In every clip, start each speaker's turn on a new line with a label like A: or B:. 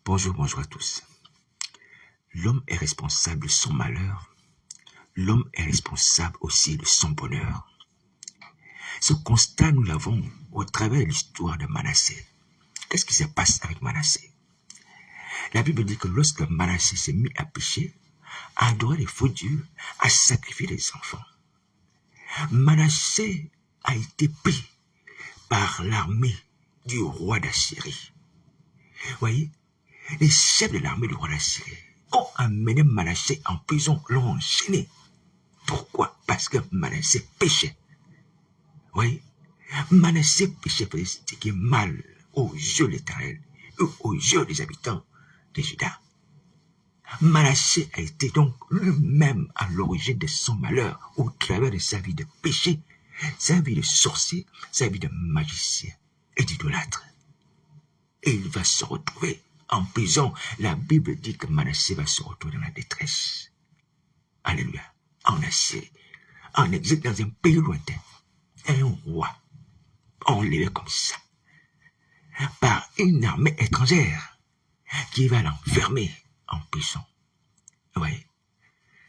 A: Bonjour à tous. L'homme est responsable de son malheur. L'homme est responsable aussi de son bonheur. Ce constat, nous l'avons au travers de l'histoire de Manassé. Qu'est-ce qui se passe avec Manassé? La Bible dit que lorsque Manassé s'est mis à pécher, à adorer les faux dieux, à sacrifier les enfants, Manassé a été pris par l'armée du roi d'Assyrie. Vous voyez, les chefs de l'armée du roi d'Assyrie ont amené Manassé en prison, l'ont enchaîné. Pourquoi? Parce que Manassé péchait. Vous voyez, Manassé péchait, ce qui est mal aux yeux de l'Éternel et aux yeux des habitants de Juda. Manassé a été donc lui-même à l'origine de son malheur au travers de sa vie de péché, sa vie de sorcier, sa vie de magicien et d'idolâtre. Et il va se retrouver en prison. La Bible dit que Manassé va se retrouver dans la détresse. Alléluia. En Assyrie, en exil dans un pays lointain. Un roi enlevé comme ça par une armée étrangère qui va l'enfermer en prison. Vous voyez,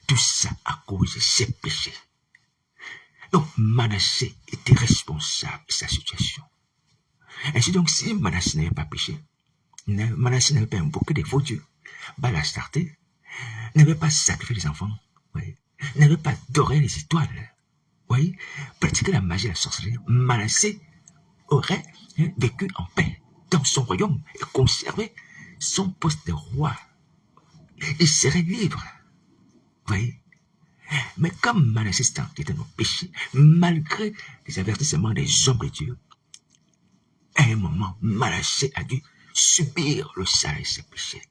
A: tout ça à cause de ses péchés. Donc Manassé était responsable de sa situation. Ainsi donc, si Manassé n'avait pas péché, Manassé n'avait pas invoqué des faux dieux, Balastarté, n'avait pas sacrifié les enfants, voyez, n'avait pas adoré les étoiles, voyez, pratiqué la magie et la sorcellerie, Manassé aurait vécu en paix dans son royaume et conservé son poste de roi. Il serait libre, voyez. Mais comme Manassé s'est entêté dans nos péchés, malgré les avertissements des hommes de Dieu, à un moment, Manassé a dû subir le salaire de ses péchés.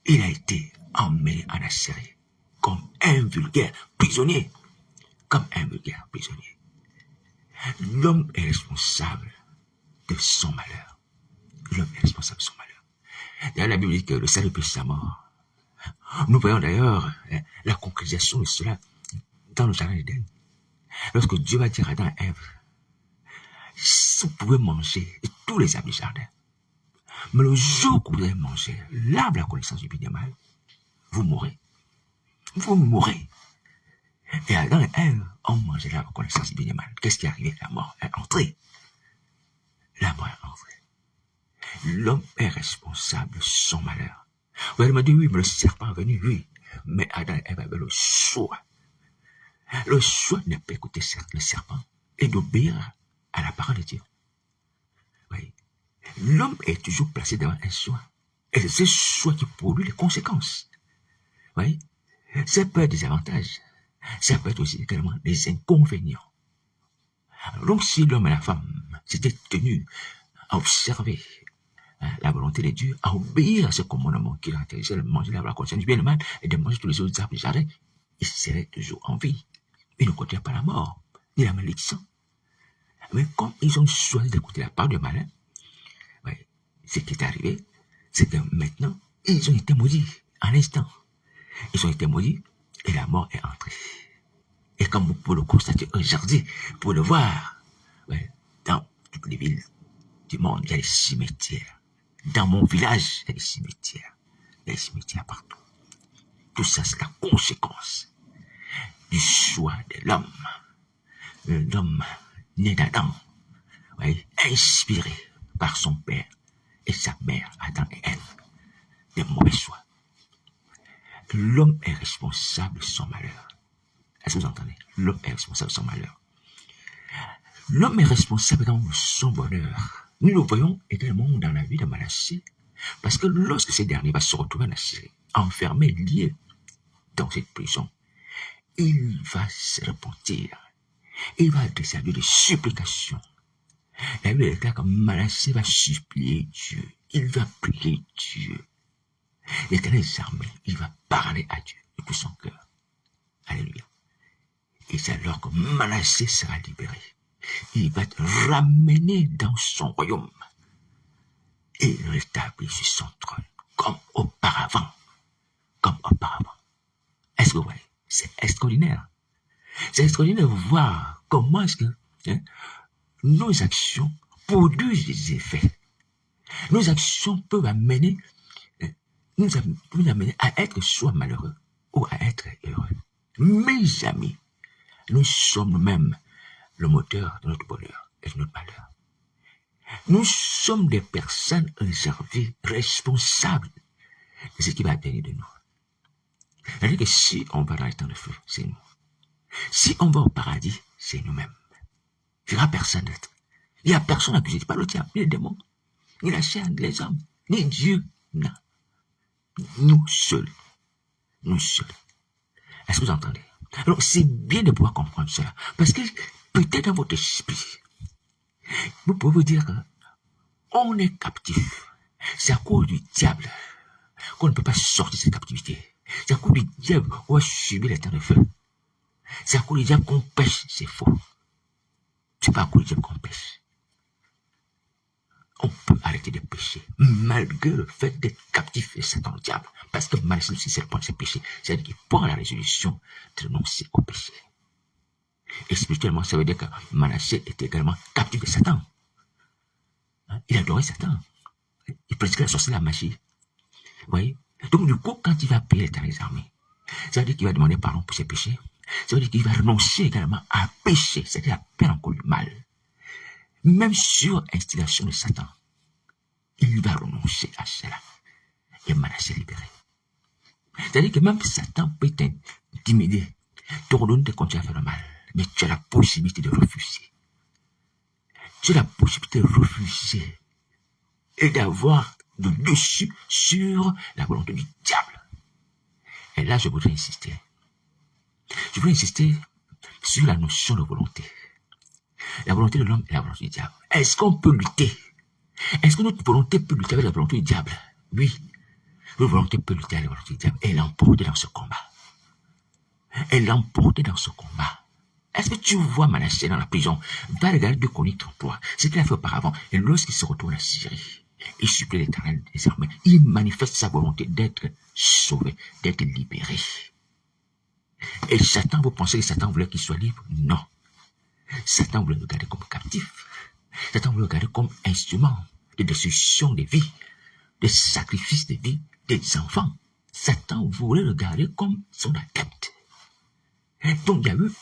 A: Il a été emmené en Assyrie comme un vulgaire prisonnier. Comme un vulgaire prisonnier. L'homme est responsable de son malheur. L'homme est responsable de son malheur. D'ailleurs, la Bible dit que le salut péché sa mort. Nous voyons d'ailleurs la concrétisation de cela dans le jardin d'Éden. Lorsque Dieu va dire à Adam et Ève, vous pouvez manger tous les arbres du jardin. Mais le jour que vous allez manger l'arbre de la connaissance du bien et du mal, vous mourrez. Vous mourrez. Et Adam et Ève ont mangé l'arbre de la connaissance du bien et du mal. Qu'est-ce qui est arrivé? La mort est entrée. La mort est entrée. L'homme est responsable de son malheur. Vous allez me dire, oui, mais le serpent est venu, oui. Mais Adam et Ève avaient le choix. Le choix n'est pas écouter le serpent et d'obéir à la parole de Dieu. Oui. L'homme est toujours placé devant un choix. Et c'est ce choix qui produit les conséquences. Oui. Ça peut être des avantages. Ça peut être aussi également des inconvénients. Alors, donc, si l'homme et la femme s'étaient tenus à observer la volonté de Dieu, à obéir à ce commandement qui leur interdisait de manger la connaissance du bien et du mal et de manger tous les autres arbres du jardin, ils seraient toujours en vie. Ils ne connaîtraient pas la mort, ni la malédiction. Mais comme ils ont choisi d'écouter la parole du malin, ce qui est arrivé, c'est que maintenant, ils ont été maudits en instant. Ils ont été maudits et la mort est entrée. Et comme vous pouvez le constater aujourd'hui, vous pouvez le voir, dans toutes les villes du monde, il y a des cimetières. Dans mon village, il y a des cimetières. Il y a des cimetières partout. Tout ça, c'est la conséquence du choix de l'homme. L'homme né d'Adam, inspiré par son père et sa mère, Adam et Ève, des mauvais choix. L'homme est responsable de son malheur. Est-ce que vous entendez? L'homme est responsable de son malheur. L'homme est responsable dans son bonheur. Nous le voyons également dans la vie de Manassé, parce que lorsque ce dernier va se retrouver en Assyrie, enfermé, lié dans cette prison, il va se repentir. Il va adresser à Dieu des supplications. La Bible déclare que Manassé va supplier Dieu. Il va prier Dieu. L'Éternel des armées, il va parler à Dieu de tout son cœur. Alléluia. Et c'est alors que Manassé sera libéré. Il va être ramené dans son royaume et rétabli sur son trône comme auparavant. Comme auparavant. Est-ce que vous voyez? C'est extraordinaire. C'est extraordinaire de voir comment est-ce que nos actions produisent des effets. Nos actions peuvent amener nous amener à être soit malheureux ou à être heureux. Mes amis, nous sommes nous-mêmes le moteur de notre bonheur et de notre malheur. Nous sommes des personnes réservées, responsables de ce qui va advenir de nous. C'est-à-dire que si on va dans les temps de feu, c'est nous. Si on va au paradis, c'est nous-mêmes. Il n'y aura personne d'autre. Il n'y a personne accusé, pas le diable, ni les démons, ni la chair, ni les hommes, ni Dieu. Non. Nous seuls. Nous seuls. Est-ce que vous entendez? Alors, c'est bien de pouvoir comprendre cela. Parce que peut-être dans votre esprit, vous pouvez vous dire qu'on est captif. C'est à cause du diable qu'on ne peut pas sortir de cette captivité. C'est à cause du diable qu'on va subir les temps de feu. C'est à cause du diable qu'on pêche, c'est faux. C'est pas à cause du diable qu'on pêche. On peut arrêter de pécher, malgré le fait d'être captif de Satan, le diable. Parce que Manassé aussi, c'est le point de ses péchés. C'est-à-dire qu'il prend la résolution de renoncer au péché. Et spirituellement, ça veut dire que Manassé était également captif de Satan. Il adorait Satan. Il pratiquait la sorcellerie, la magie. Vous voyez? Donc, du coup, quand il va payer l'éternel des armées, ça veut dire qu'il va demander pardon pour ses péchés. Ça veut dire qu'il va renoncer également à pécher, c'est-à-dire à faire encore du mal. Même sur instigation de Satan, il va renoncer à cela. Et Manassé libéré. C'est-à-dire que même Satan peut t'intimider, t'ordonner de continuer à faire le mal. Mais tu as la possibilité de refuser. Tu as la possibilité de refuser et d'avoir le dessus sur la volonté du diable. Et là, je voudrais insister. Je voudrais insister sur la notion de volonté. La volonté de l'homme et la volonté du diable. Est-ce qu'on peut lutter? Est-ce que notre volonté peut lutter avec la volonté du diable? Oui. Notre volonté peut lutter avec la volonté du diable. Et l'emporter dans ce combat. Et l'emporter dans ce combat. Est-ce que tu vois Manassé dans la prison? Va regarder 2 Chroniques 33. Ce qu'il a fait auparavant. Et lorsqu'il se retourne à Syrie, il supplie l'Éternel des armées. Il manifeste sa volonté d'être sauvé, d'être libéré. Et Satan, vous pensez que Satan voulait qu'il soit libre? Non. Satan voulait le garder comme captif. Satan voulait le garder comme instrument de destruction des vies, de sacrifice des vies des enfants. Satan voulait le garder comme son adepte. Donc il y a eu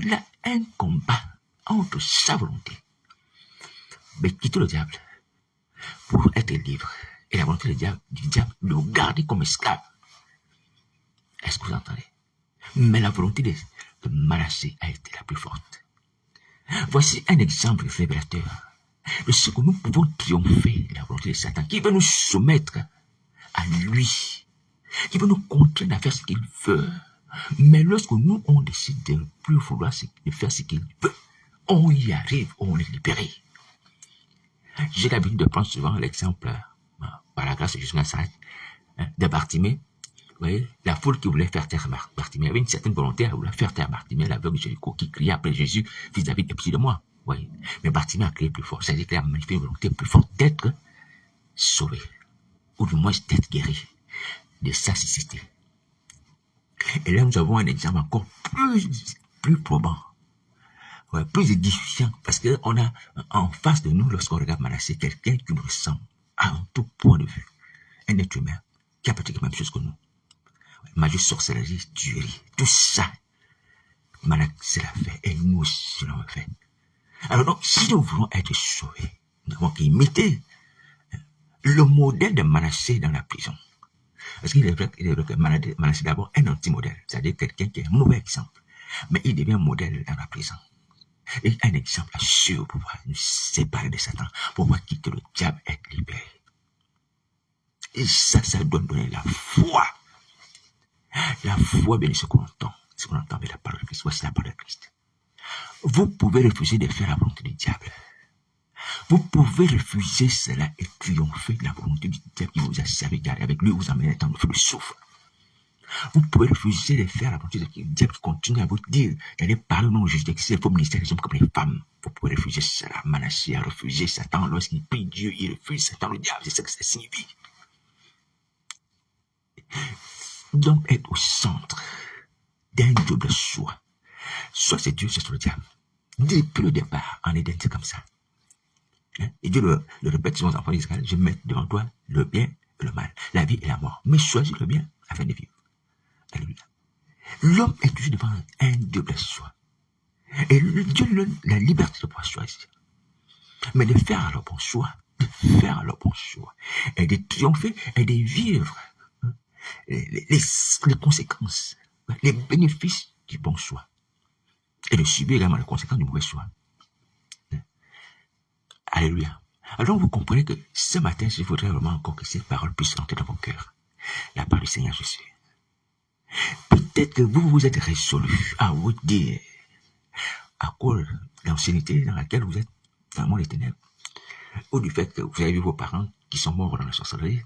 A: là un combat entre sa volonté de quitter le diable pour être libre et la volonté du diable de le garder comme esclave. Est-ce que vous entendez? Mais la volonté de Manassé a été la plus forte. Voici un exemple révélateur de ce que nous pouvons triompher de la volonté de Satan, qui veut nous soumettre à lui, qui veut nous contraindre à faire ce qu'il veut. Mais lorsque nous, on décide de ne plus vouloir de faire ce qu'il veut, on y arrive, on est libéré. J'ai l'habitude de prendre souvent l'exemple, par la grâce de Jésus de Bartimée. Vous voyez, la foule qui voulait faire taire Bartimée avait une certaine volonté, elle voulait faire taire Bartimée, l'aveugle de Jéricho, qui criait après Jésus, fils David, aie pitié de moi. Vous voyez. Mais Bartimée a crié plus fort, c'est-à-dire qu'il a manifesté une volonté plus forte d'être sauvé, ou du moins d'être guéri de sa cécité. Et là, nous avons un exemple encore plus probant, ouais, plus édifiant, parce qu'on a en face de nous, lorsqu'on regarde Manassé, quelqu'un qui nous ressemble à un tout point de vue, un être humain qui a pratiqué la même chose que nous. Magie, sorcellerie, tuerie, tout ça, Manassé l'a fait, et nous aussi l'avons fait. Alors donc, si nous voulons être sauvés, nous avons qu'imiter le modèle de Manassé dans la prison. Parce qu'il est vrai que Manassé est d'abord un anti-modèle, c'est-à-dire quelqu'un qui est un mauvais exemple, mais il devient modèle dans la prison. Et un exemple sûr pour pouvoir nous séparer de Satan, pour pouvoir quitter le diable et être libéré. Et ça doit nous donner la foi. La foi, bien, ce qu'on entend avec la parole de Christ. Voici la parole de Christ. Vous pouvez refuser de faire la volonté du diable. Vous pouvez refuser cela et triompher de la volonté du diable qui vous a servi, car avec lui vous amenez dans le feu de souffle. Vous pouvez refuser de faire la volonté du diable qui continue à vous dire d'aller parler au nom de Jésus, d'exercer vos ministères des hommes comme les femmes. Vous pouvez refuser cela. Manassé a refusé Satan lorsqu'il prie Dieu, il refuse Satan, le diable, c'est ce que ça signifie. Donc être au centre d'un double choix. Soit c'est Dieu, soit c'est le diable. Depuis le départ, en Éden, c'est comme ça. Et Dieu le répète sur aux enfants d'Israël, je mets devant toi le bien, et le mal, la vie et la mort. Mais choisis le bien afin de vivre. Alléluia. L'homme est toujours devant un double choix. Et Dieu lui donne la liberté de pouvoir choisir. Mais de faire le bon choix, et de triompher, et de vivre les conséquences, les bénéfices du bon choix. Et de subir également les conséquences du mauvais choix. Alléluia. Alors vous comprenez que ce matin, je voudrais vraiment encore que cette parole puisse entrer dans vos cœurs. La parole du Seigneur Jésus. Peut-être que vous vous êtes résolu à vous dire, à cause de l'ancienneté dans laquelle vous êtes, dans le monde des ténèbres, ou du fait que vous avez vu vos parents qui sont morts dans la sorcellerie,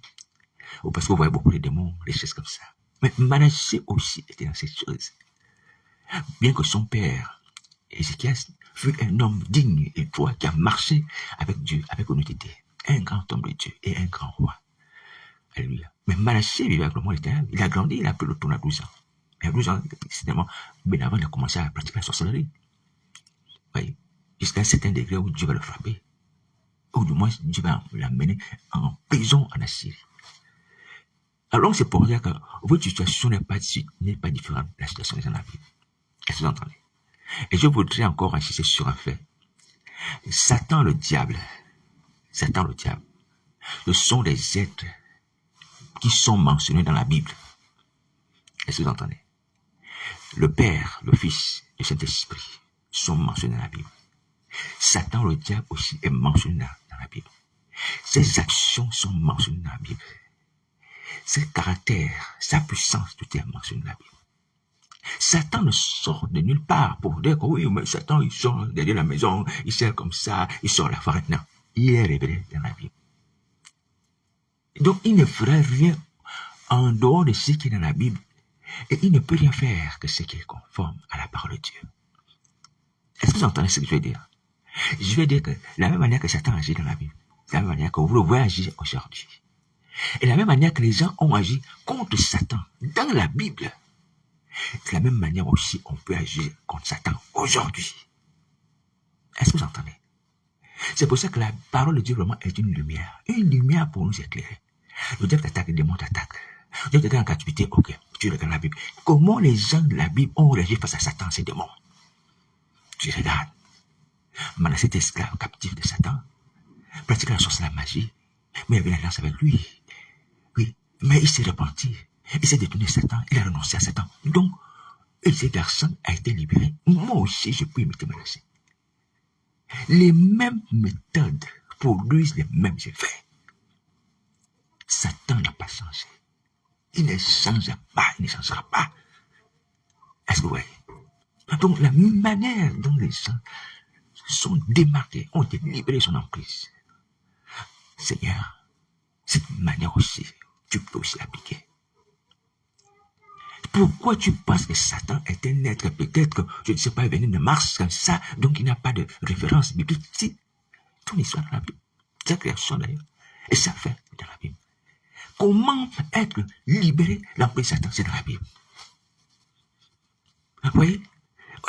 A: ou parce que vous voyez beaucoup de démons, des choses comme ça. Mais Manassé aussi était dans cette chose. Bien que son père, Ézéchias, fut un homme digne et droit qui a marché avec Dieu, avec honnêteté. Un grand homme de Dieu et un grand roi. Alléluia. Mais Manassé vivait avec le monde des ténèbres. Il a grandi, il a pu le tourner à 12 ans. Et à 12 ans, finalement, bien avant, il a commencé à pratiquer la sorcellerie. Oui. Jusqu'à un certain degré où Dieu va le frapper. Ou du moins, Dieu va l'amener en prison en Assyrie. Alors, c'est pour dire que votre situation n'est pas différente de la situation des gens de la Bible. Est-ce que vous entendez? Et je voudrais encore insister sur un fait. Satan le diable, ce sont des êtres qui sont mentionnés dans la Bible. Est-ce que vous entendez? Le Père, le Fils, le Saint-Esprit sont mentionnés dans la Bible. Satan le diable aussi est mentionné dans la Bible. Ses actions sont mentionnées dans la Bible. Ses caractères, sa puissance, tout est mentionné dans la Bible. Satan ne sort de nulle part pour dire que oui, mais Satan, il sort derrière la maison, il sert comme ça, il sort la forêt. Non, il est révélé dans la Bible. Donc, il ne fera rien en dehors de ce qui est dans la Bible. Et il ne peut rien faire que ce qui est conforme à la parole de Dieu. Est-ce que vous entendez ce que je veux dire? Je veux dire que la même manière que Satan agit dans la Bible, la même manière que vous le voyez agir aujourd'hui, et la même manière que les gens ont agi contre Satan dans la Bible, de la même manière aussi, on peut agir contre Satan aujourd'hui. Est-ce que vous entendez? C'est pour ça que la parole de Dieu vraiment est une lumière pour nous éclairer. Le diable t'attaque, le démon t'attaque. Dieu te donne en captivité, ok, tu regardes la Bible. Comment les gens de la Bible ont réagi face à Satan, ces démons? Tu regardes. Manassé était esclave, captif de Satan, pratiquait la sorcellerie, la magie, mais il avait l'alliance avec lui. Oui, mais il s'est repenti. Il s'est détourné de Satan, il a renoncé à Satan. Donc, ce garçon a été libéré. Moi aussi, je peux imiter Manassé. Les mêmes méthodes produisent les mêmes effets. Satan n'a pas changé. Il ne change pas, il ne changera pas. Est-ce que vous voyez? Donc, la manière dont les gens sont démarqués, ont été libérés de son emprise. Seigneur, cette manière aussi, tu peux aussi l'appliquer. Pourquoi tu penses que Satan est un être, peut-être que, je ne sais pas, venu de Mars comme ça, donc il n'a pas de référence biblique? Si, toute l'histoire dans la Bible, sa création d'ailleurs, et ça fait dans la Bible. Comment être libéré de l'emprise de Satan? C'est dans la Bible. Vous voyez?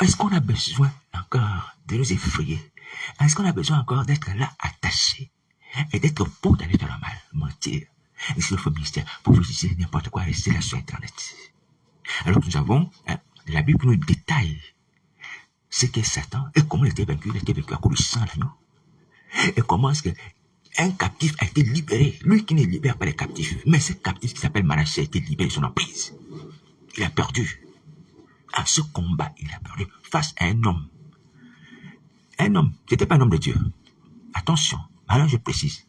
A: Est-ce qu'on a besoin encore de nous effrayer? Est-ce qu'on a besoin encore d'être là, attaché, et d'être bon d'aller faire le mal, mentir, et sur le faux ministère, pour vous dire n'importe quoi, rester là sur Internet? Alors que nous avons, la Bible nous détaille ce qu'est Satan et comment il était vaincu. Il était vaincu à cause du sang d'agneau. Et comment est-ce qu'un captif a été libéré. Lui qui ne libère pas les captifs, mais ce captif qui s'appelle Manassé a été libéré de son emprise. Il a perdu. À ce combat, il a perdu face à un homme. Un homme, c'était pas un homme de Dieu. Attention, alors je précise.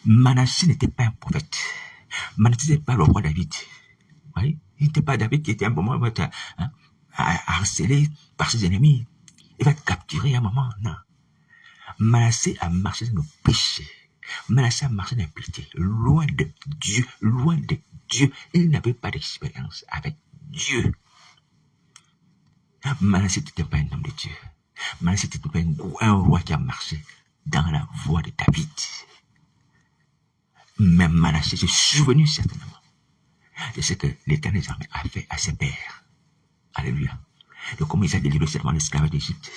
A: Manassé n'était pas un prophète. Manassé n'était pas le roi David. Oui, il n'était pas David qui était un moment harcelé par ses ennemis. Il va être capturé à un moment. Non. Manassé a marché dans le péché. Manassé a marché dans l'impiété. Loin de Dieu. Loin de Dieu. Il n'avait pas d'expérience avec Dieu. Manassé n'était pas un homme de Dieu. Manassé n'était pas un roi qui a marché dans la voie de David. Mais Manassé s'est souvenu certainement de ce que l'Éternel a fait à ses pères. Alléluia. De comment il a délivré seulement l'esclavage d'Égypte.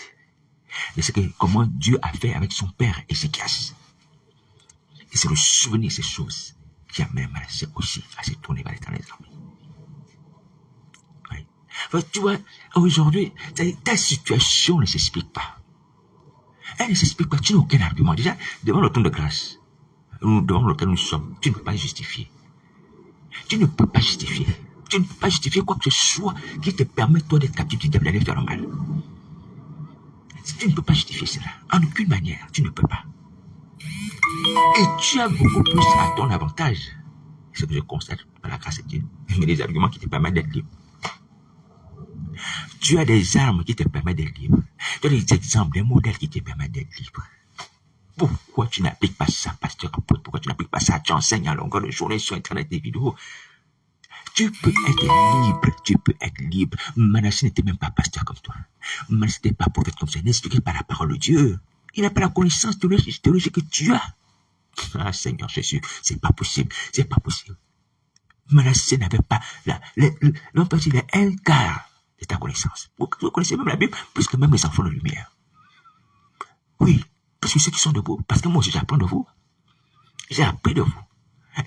A: De ce que, comment Dieu a fait avec son père Ézéchias. Il se souvenu de ces choses. qui amène Manassé aussi à se tourner vers l'Éternel des armées. Oui. Enfin, tu vois, aujourd'hui, ta situation ne s'explique pas. Elle ne s'explique pas. Tu n'as aucun argument. Déjà, devant le trône de grâce, devant lequel nous sommes, tu ne peux pas justifier. Tu ne peux pas justifier. Tu ne peux pas justifier quoi que ce soit qui te permette, toi, d'être captif du diable, d'aller faire le mal. Tu ne peux pas justifier cela. En aucune manière, tu ne peux pas. Et tu as beaucoup plus à ton avantage. C'est ce que je constate par la grâce de Dieu. Mais des arguments qui te permettent d'être libre. Tu as des armes qui te permettent d'être libre. Tu as des exemples, des modèles qui te permettent d'être libre. Pourquoi tu n'appliques pas ça, pasteur apôtre? Pourquoi tu n'appliques pas ça? Tu enseignes à longueur de journée sur Internet des vidéos. Tu peux être libre, tu peux être libre. Manassé n'était même pas pasteur comme toi. Manassé n'était pas prophète comme ça. Il n'est inspiré par la parole de Dieu. Il n'a pas la connaissance théologique que tu as. Ah, Seigneur Jésus, c'est pas possible, c'est pas possible. Manassé n'avait pas l'on peut dire un quart de ta connaissance. Vous connaissez même la Bible plus que même les enfants de lumière. Oui, parce que ceux qui sont de vous, parce que moi aussi j'apprends de vous. J'ai appris de vous.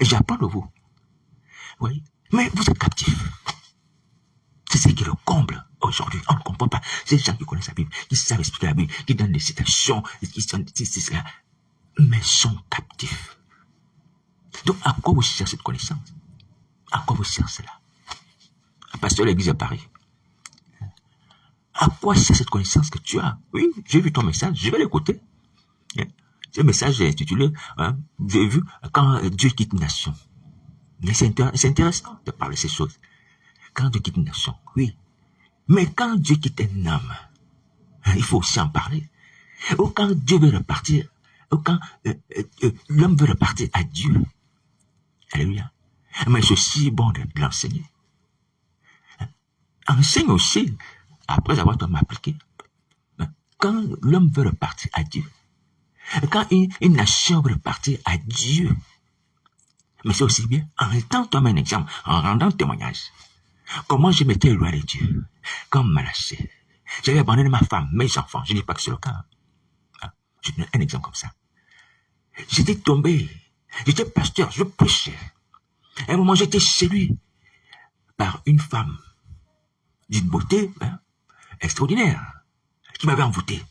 A: Et j'apprends de vous. Oui, mais vous êtes captifs. C'est ce qui est le comble aujourd'hui. On ne comprend pas. Ces gens qui connaissent la Bible, qui savent expliquer la Bible, qui donnent des citations, qui sont, mais sont captifs. Donc, à quoi vous cherchez cette connaissance? À quoi vous cherchez cela? Un pasteur de l'église à Paris. À quoi sert cette connaissance que tu as? Oui, j'ai vu ton message, je vais l'écouter. Ce message est intitulé, j'ai vu quand Dieu quitte une nation. Mais c'est intéressant de parler de ces choses. Quand Dieu quitte une nation, oui. Mais quand Dieu quitte un homme, il faut aussi en parler. Ou quand Dieu veut repartir, ou quand l'homme veut repartir à Dieu. Alléluia. Mais c'est aussi bon de l'enseigner. Enseigne aussi, après avoir toi appliqué. Quand l'homme veut repartir à Dieu, quand une nation veut repartir à Dieu, mais c'est aussi bien en étant toi-même un exemple, en rendant témoignage. Comment je m'étais éloigné de Dieu, comme Manassé. J'avais abandonné ma femme, mes enfants. Je ne dis pas que c'est le cas. Je donne un exemple comme ça. J'étais tombé. J'étais pasteur, je prêchais. À un moment, j'étais séduit par une femme d'une beauté extraordinaire qui m'avait envoûté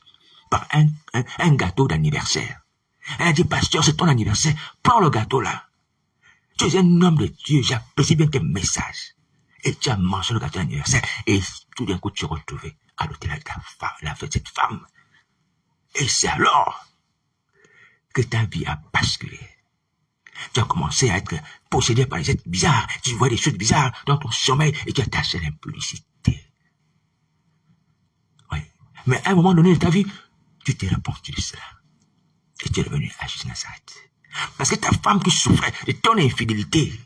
A: par un gâteau d'anniversaire. Elle a dit, pasteur, c'est ton anniversaire. Prends le gâteau là. Tu es un homme de Dieu, j'apprécie bien tes messages. Et tu as mangé le gâteau d'anniversaire. Et tout d'un coup, tu es retrouvé à l'hôtel avec ta femme, la fête de cette femme. Et c'est alors que ta vie a basculé. Tu as commencé à être possédé par des êtres bizarres. Tu vois des choses bizarres dans ton sommeil et tu as taché l'impudicité. Oui. Mais à un moment donné de ta vie, tu t'es repenti de cela. Et tu es revenu à Jésus-Nazareth. Parce que ta femme qui souffrait de ton infidélité,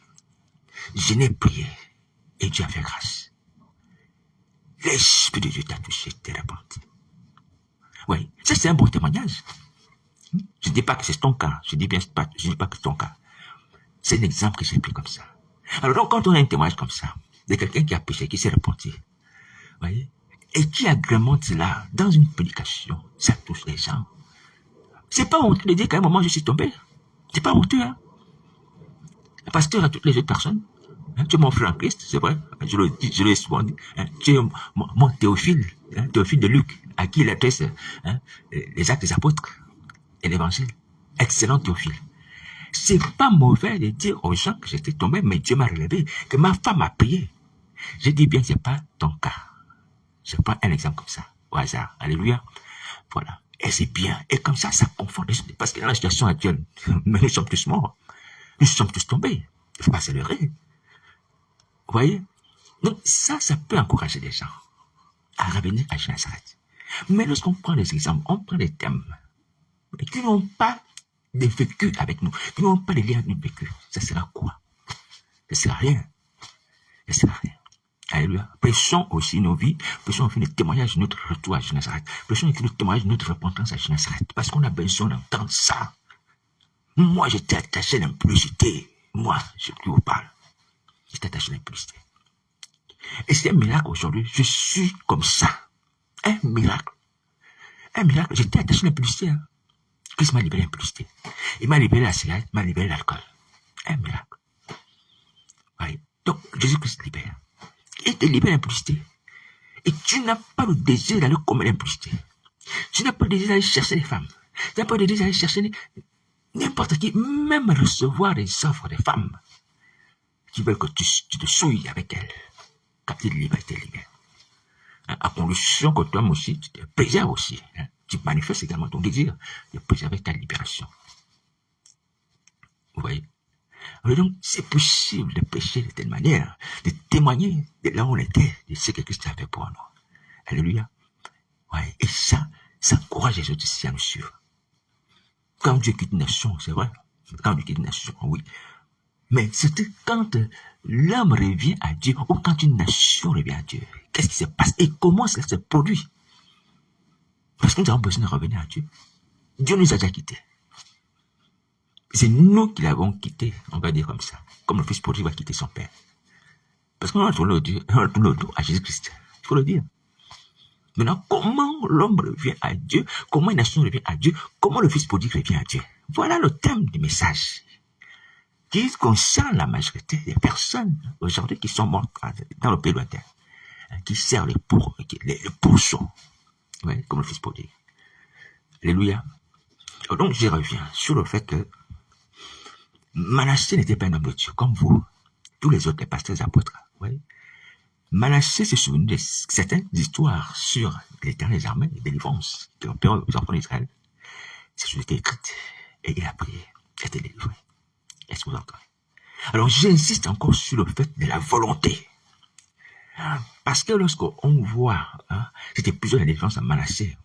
A: je n'ai prié et Dieu a fait grâce. L'Esprit de Dieu t'a touché, t'es repenti. Oui, ça c'est un bon témoignage. Je ne dis pas que c'est ton cas, je ne dis pas que c'est ton cas. C'est un exemple que j'ai pris comme ça. Alors donc, quand on a un témoignage comme ça, de quelqu'un qui a péché, qui s'est repenti, voyez, et qui agrémente cela dans une prédication, ça touche les gens. C'est pas honteux de dire qu'à un moment je suis tombé. C'est pas honteux, hein. Le pasteur à toutes les autres personnes. Hein, tu es mon frère en Christ, c'est vrai. Je l'ai souvent dit. Hein, tu es mon Théophile, hein, Théophile de Luc, à qui il adresse les actes des apôtres et l'évangile. Excellent Théophile. C'est pas mauvais de dire aux gens que j'étais tombé, mais Dieu m'a relevé, que ma femme a prié. Je dis bien que c'est pas ton cas. Je prends un exemple comme ça, au hasard. Alléluia. Voilà. Et c'est bien. Et comme ça conforte. Parce que dans la situation actuelle, mais nous sommes tous morts. Nous sommes tous tombés. Il ne faut pas se leurrer. Vous voyez? Donc ça peut encourager les gens à revenir à Jésus-Nazareth. Mais lorsqu'on prend des exemples, on prend des thèmes qui n'ont pas de vécu avec nous, qui n'ont pas de lien avec notre vécu, ça sera quoi? Ça sera rien. Ça sera rien. Alléluia. Prêchons aussi nos vies, prêchons aussi le témoignage de notre retour à Jésus-Nazareth. Prêchons aussi le témoignage de notre repentance à Jésus-Nazareth. Parce qu'on a besoin d'entendre ça. Moi, j'étais attaché à l'impudicité. Moi, je vous parle. J'étais attaché à l'impudicité. Et c'est un miracle aujourd'hui. Je suis comme ça. Un miracle. Un miracle. J'étais attaché à l'impudicité. Hein. Christ m'a libéré l'impudicité. Il m'a libéré la cigarette, m'a libéré l'alcool. Un miracle. Oui. Donc, Jésus-Christ libère. Il te libère l'impudicité. Et tu n'as pas le désir d'aller commettre l'impudicité. Tu n'as pas le désir d'aller chercher les femmes. Tu n'as pas le désir d'aller chercher n'importe qui, même recevoir des offres des femmes qui veulent que tu te souilles avec elles. Quand il libère, il te libère. À condition que toi aussi, tu te préserves aussi. Tu manifestes également ton désir de préserver ta libération. Vous voyez? Alors donc, c'est possible de pécher de telle manière, de témoigner de là où on était, de ce que Christ a fait pour nous. Alléluia. Ouais. Et ça encourage les autres ici à nous suivre. Quand Dieu quitte une nation, c'est vrai. Quand Dieu quitte une nation, oui. Mais c'est quand l'homme revient à Dieu, ou quand une nation revient à Dieu, qu'est-ce qui se passe et comment cela se produit? Parce que nous avons besoin de revenir à Dieu. Dieu nous a déjà quittés. C'est nous qui l'avons quitté, on va dire comme ça. Comme le fils prodigue va quitter son père. Parce qu'on a tourné le dos à Jésus-Christ. Il faut le dire. Maintenant, comment l'homme revient à Dieu? Comment une nation revient à Dieu? Comment le fils prodigue revient à Dieu? Voilà le thème du message qui concerne la majorité des personnes aujourd'hui qui sont mortes dans le pays lointain, qui servent les pourceaux, ouais, comme le fils prodigue. Alléluia. Donc, je reviens sur le fait que Manassé n'était pas un homme de Dieu, comme vous, tous les autres, les pasteurs apôtres. Ouais. Manassé se souvenait de certaines histoires sur les dernières armées et délivrances qui ont opéré aux enfants d'Israël. Ces choses étaient écrites et il a prié, il a été délivré. Est-ce que vous entendez? Alors j'insiste encore sur le fait de la volonté. Parce que lorsqu'on voit, c'était plusieurs délivrances à Manassé,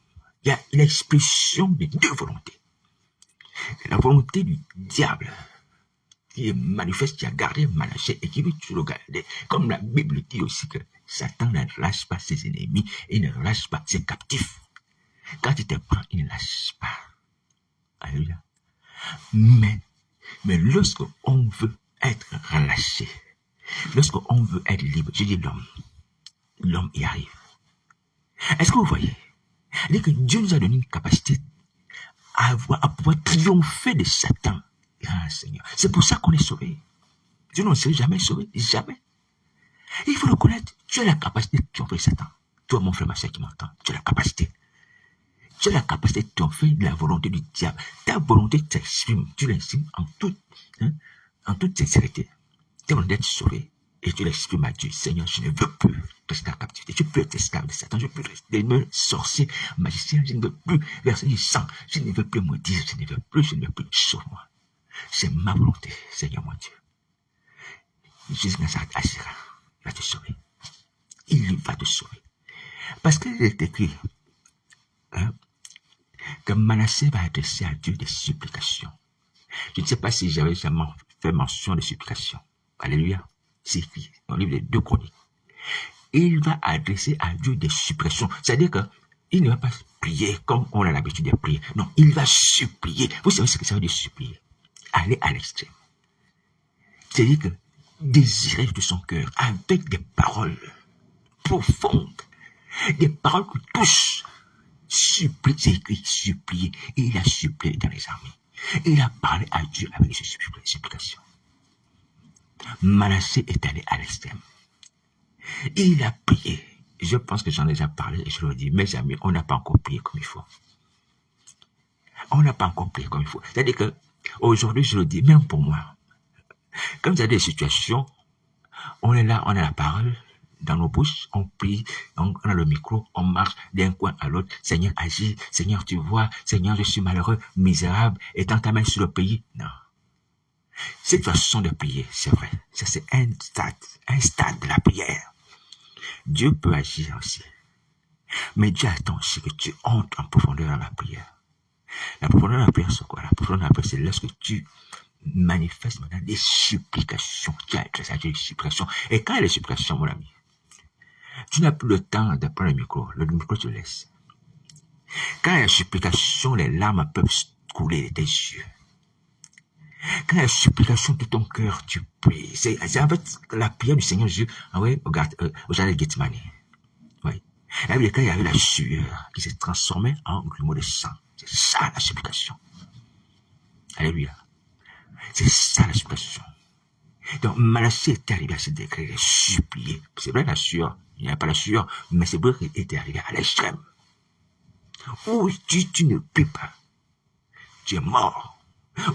A: il y a l'expression de deux volontés. La volonté du diable, qui est manifeste, qui a gardé Manassé et qui veut toujours le garder. Comme la Bible dit aussi que Satan ne lâche pas ses ennemis et ne lâche pas ses captifs. Quand il te prend, il ne lâche pas. Alléluia. Mais lorsqu'on veut être relâché, lorsqu'on veut être libre, je dis l'homme y arrive. Est-ce que vous voyez? C'est-à-dire que Dieu nous a donné une capacité à pouvoir triompher de Satan. Ah, Seigneur. C'est pour ça qu'on est sauvé. Dieu ne s'est jamais sauvé. Jamais. Il faut le connaître. Tu as la capacité de triompher de Satan. Toi, mon frère, ma soeur qui m'entend, tu as la capacité. Tu as la capacité de triompher de la volonté du diable. Ta volonté t'exprime. Tu l'exprimes en toute sincérité. Tu as volonté d'être sauvé. Et tu l'exprimes à Dieu. Seigneur, je ne veux plus rester en captivité. Je peux être esclave de Satan. Je peux rester sorcier, magicien. Je ne veux plus verser du sang. Je ne veux plus maudire. Je ne veux plus. Sauve-moi. C'est ma volonté, Seigneur mon Dieu. Jésus Nazareth agira. Il va te sauver. Il va te sauver. Parce qu'il est écrit que Manassé va adresser à Dieu des supplications. Je ne sais pas si j'avais jamais fait mention de supplications. Alléluia. C'est écrit dans le livre des 2 Chroniques. Il va adresser à Dieu des supplications. C'est-à-dire qu'il ne va pas prier comme on a l'habitude de prier. Non, il va supplier. Vous savez ce que ça veut dire supplier? Aller à l'extrême. C'est-à-dire que désirer de son cœur avec des paroles profondes, des paroles qui touchent, supplie, c'est écrit supplier. Et il a supplié dans les armées. Il a parlé à Dieu avec ses supplications. Manassé est allé à l'extrême. Il a prié. Je pense que j'en ai déjà parlé et je le dis, mes amis, on n'a pas encore prié comme il faut. On n'a pas encore prié comme il faut. C'est-à-dire que aujourd'hui, je le dis, même pour moi, quand il y a des situations, on est là, on a la parole dans nos bouches, on prie, on a le micro, on marche d'un coin à l'autre. Seigneur, agis. Seigneur, tu vois. Seigneur, je suis malheureux, misérable, étends ta main sur le pays. Non. Cette façon de prier, c'est vrai. Ça, c'est un stade de la prière. Dieu peut agir aussi. Mais Dieu attend aussi que tu entres en profondeur dans la prière. La profondeur de la prière, c'est quoi? La profondeur de la prière, c'est lorsque tu manifestes maintenant des supplications. Tu as adressé à Dieu des supplications. Et quand il y a des supplications, mon ami, tu n'as plus le temps de prendre le micro te laisse. Quand il y a des supplications, les larmes peuvent couler de tes yeux. Quand il y a des supplications de ton cœur, tu pries. C'est en fait la prière du Seigneur Jésus, regarde, au jardin de Gethsemane. Oui. Là, quand il y avait la sueur qui s'est transformée en grumeaux de sang. C'est ça la supplication. Alléluia. C'est ça la supplication. Donc, Manassé est arrivé à ce degré de supplier. C'est vrai, la sueur, il n'y a pas la sueur, mais c'est vrai qu'il était arrivé à l'extrême. Ou si tu ne peux pas, tu es mort.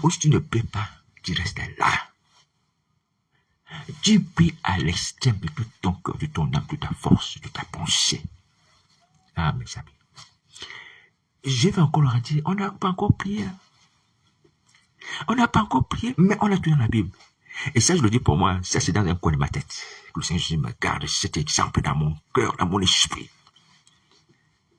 A: Ou si tu ne peux pas, tu restes là. Tu pries à l'extrême de tout ton cœur, de ton âme, de ta force, de ta pensée. Ah, mes amis. Je vais encore leur dire, on n'a pas encore prié. On n'a pas encore prié, mais on a tout dans la Bible. Et ça, je le dis pour moi, ça c'est dans un coin de ma tête. Que le Seigneur Jésus me garde cet exemple dans mon cœur, dans mon esprit.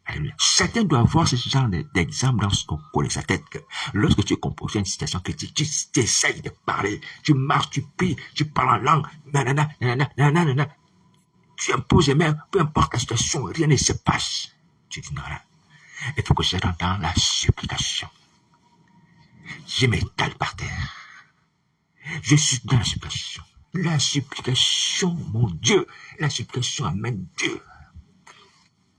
A: Alléluia. Chacun doit avoir ce genre d'exemple dans son coin de sa tête. Que lorsque tu es composé à une situation critique, tu essayes de parler, tu marches, tu pries, tu parles en langue, nanana, nanana, nanana, nanana. Tu imposes les mains, peu importe la situation, rien ne se passe. Tu dis non, là, il faut que je rentre dans la supplication. Je m'étale par terre. Je suis dans la supplication. La supplication, mon Dieu, la supplication amène Dieu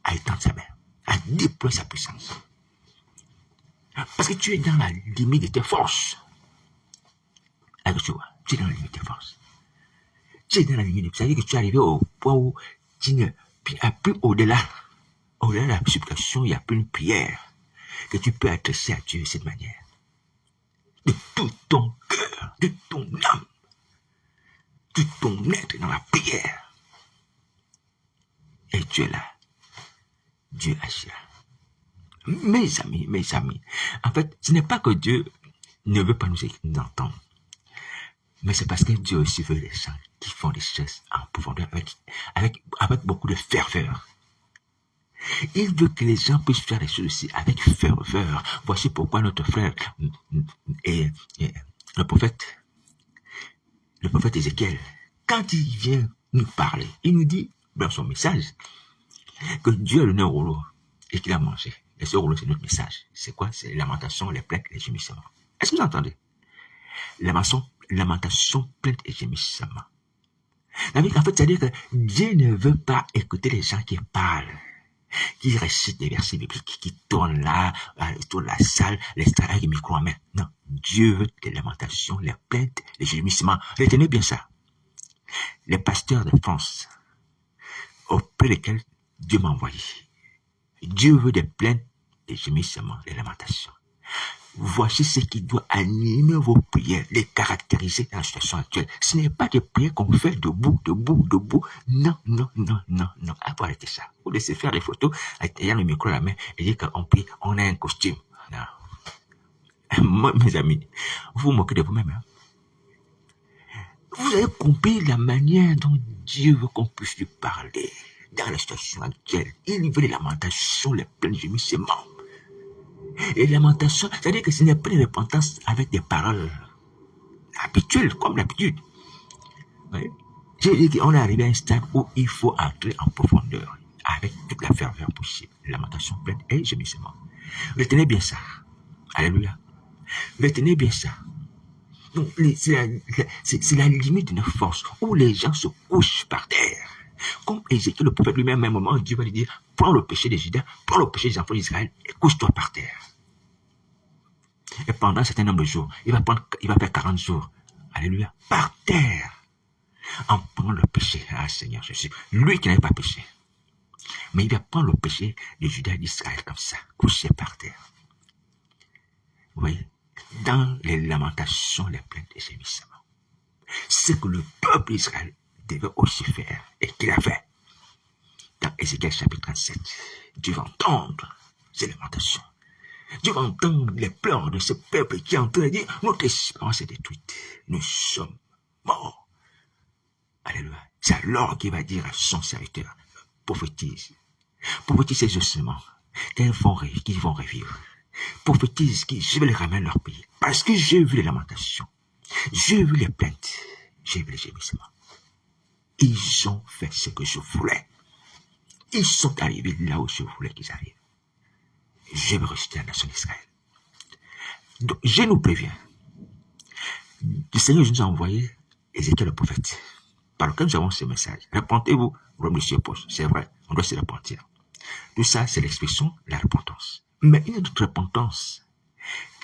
A: à étendre sa main, à déployer sa puissance. Parce que tu es dans la limite de tes forces. Alors tu vois, tu es dans la limite de tes forces. Tu es dans la limite de tes forces. C'est-à-dire que tu es arrivé au point où tu n'es plus au-delà. Au-delà de la supplication, il n'y a plus une prière que tu peux adresser à Dieu de cette manière. De tout ton cœur, de ton âme, de ton être dans la prière. Et Dieu est là. Dieu agira. Mes amis, en fait, ce n'est pas que Dieu ne veut pas nous entendre, mais c'est parce que Dieu aussi veut les gens qui font des choses en profondeur avec beaucoup de ferveur. Il veut que les gens puissent faire les choses aussi avec ferveur. Voici pourquoi notre frère et le prophète Ézéchiel, quand il vient nous parler, il nous dit dans son message que Dieu a donné un rouleau et qu'il a mangé. Et ce rouleau, c'est notre message. C'est quoi? C'est les lamentations, les plaintes, les gémissements. Est-ce que vous entendez? Lamentation, plainte et gémissement. En fait, c'est-à-dire que Dieu ne veut pas écouter les gens qui parlent, qui récitent des versets bibliques, qui tournent là, autour de la salle, les stars avec les micros en main. Non, Dieu veut les lamentations, les plaintes, les gémissements. Retenez bien ça. Les pasteurs de France, auprès desquels Dieu m'a envoyé. Dieu veut des plaintes, des gémissements, des lamentations. Voici ce qui doit animer vos prières, les caractériser dans la situation actuelle. Ce n'est pas des prières qu'on fait debout. Non. Il faut arrêter ça. Vous laissez faire des photos ayant le micro à la main et dire qu'on prie, on a un costume. Non. Moi, mes amis, vous vous moquez de vous-même. Hein? Vous avez compris la manière dont Dieu veut qu'on puisse lui parler dans la situation actuelle. Il veut les lamentations, les plaintes, les gémissements. Et lamentation, c'est-à-dire que ce n'est pas une repentance avec des paroles habituelles, comme l'habitude. Oui. Je dis qu'on est arrivé à un stade où il faut entrer en profondeur, avec toute la ferveur possible. Lamentation, plainte et gémissement. Retenez bien ça. Alléluia. Retenez bien ça. Donc, c'est la limite de notre force, où les gens se couchent par terre. Comme Ézéchiel, le prophète lui-même, à un moment, Dieu va lui dire, prends le péché des Judas, prends le péché des enfants d'Israël, et couche-toi par terre. Et pendant un certain nombre de jours, il va faire 40 jours, alléluia, par terre, en prenant le péché, Seigneur Jésus, lui qui n'avait pas péché. Mais il va prendre le péché des Judas et d'Israël comme ça, couché par terre. Vous voyez, dans les lamentations, les plaintes et gémissements, c'est que le peuple d'Israël devait aussi faire, et qu'il a fait. Dans Ézéchiel chapitre 37, Dieu va entendre ces lamentations. Dieu va entendre les pleurs de ce peuple qui est en train de dire, notre espérance est détruite. Nous sommes morts. Alléluia. C'est alors qu'il va dire à son serviteur, prophétise ces ossements, qu'ils vont revivre. Prophétise que je vais les ramener leur pays. Parce que j'ai vu les lamentations. J'ai vu les plaintes. J'ai vu les gémissements. Ils ont fait ce que je voulais. Ils sont arrivés là où je voulais qu'ils arrivent. Je vais rester la nation d'Israël. Donc, je nous préviens. Le Seigneur nous a envoyé Ézéchiel le prophète, par lequel nous avons ce message. Repentez-vous, Rome de Siopos. C'est vrai, on doit se repentir. Tout ça, c'est l'expression de la repentance. Mais il y a une autre repentance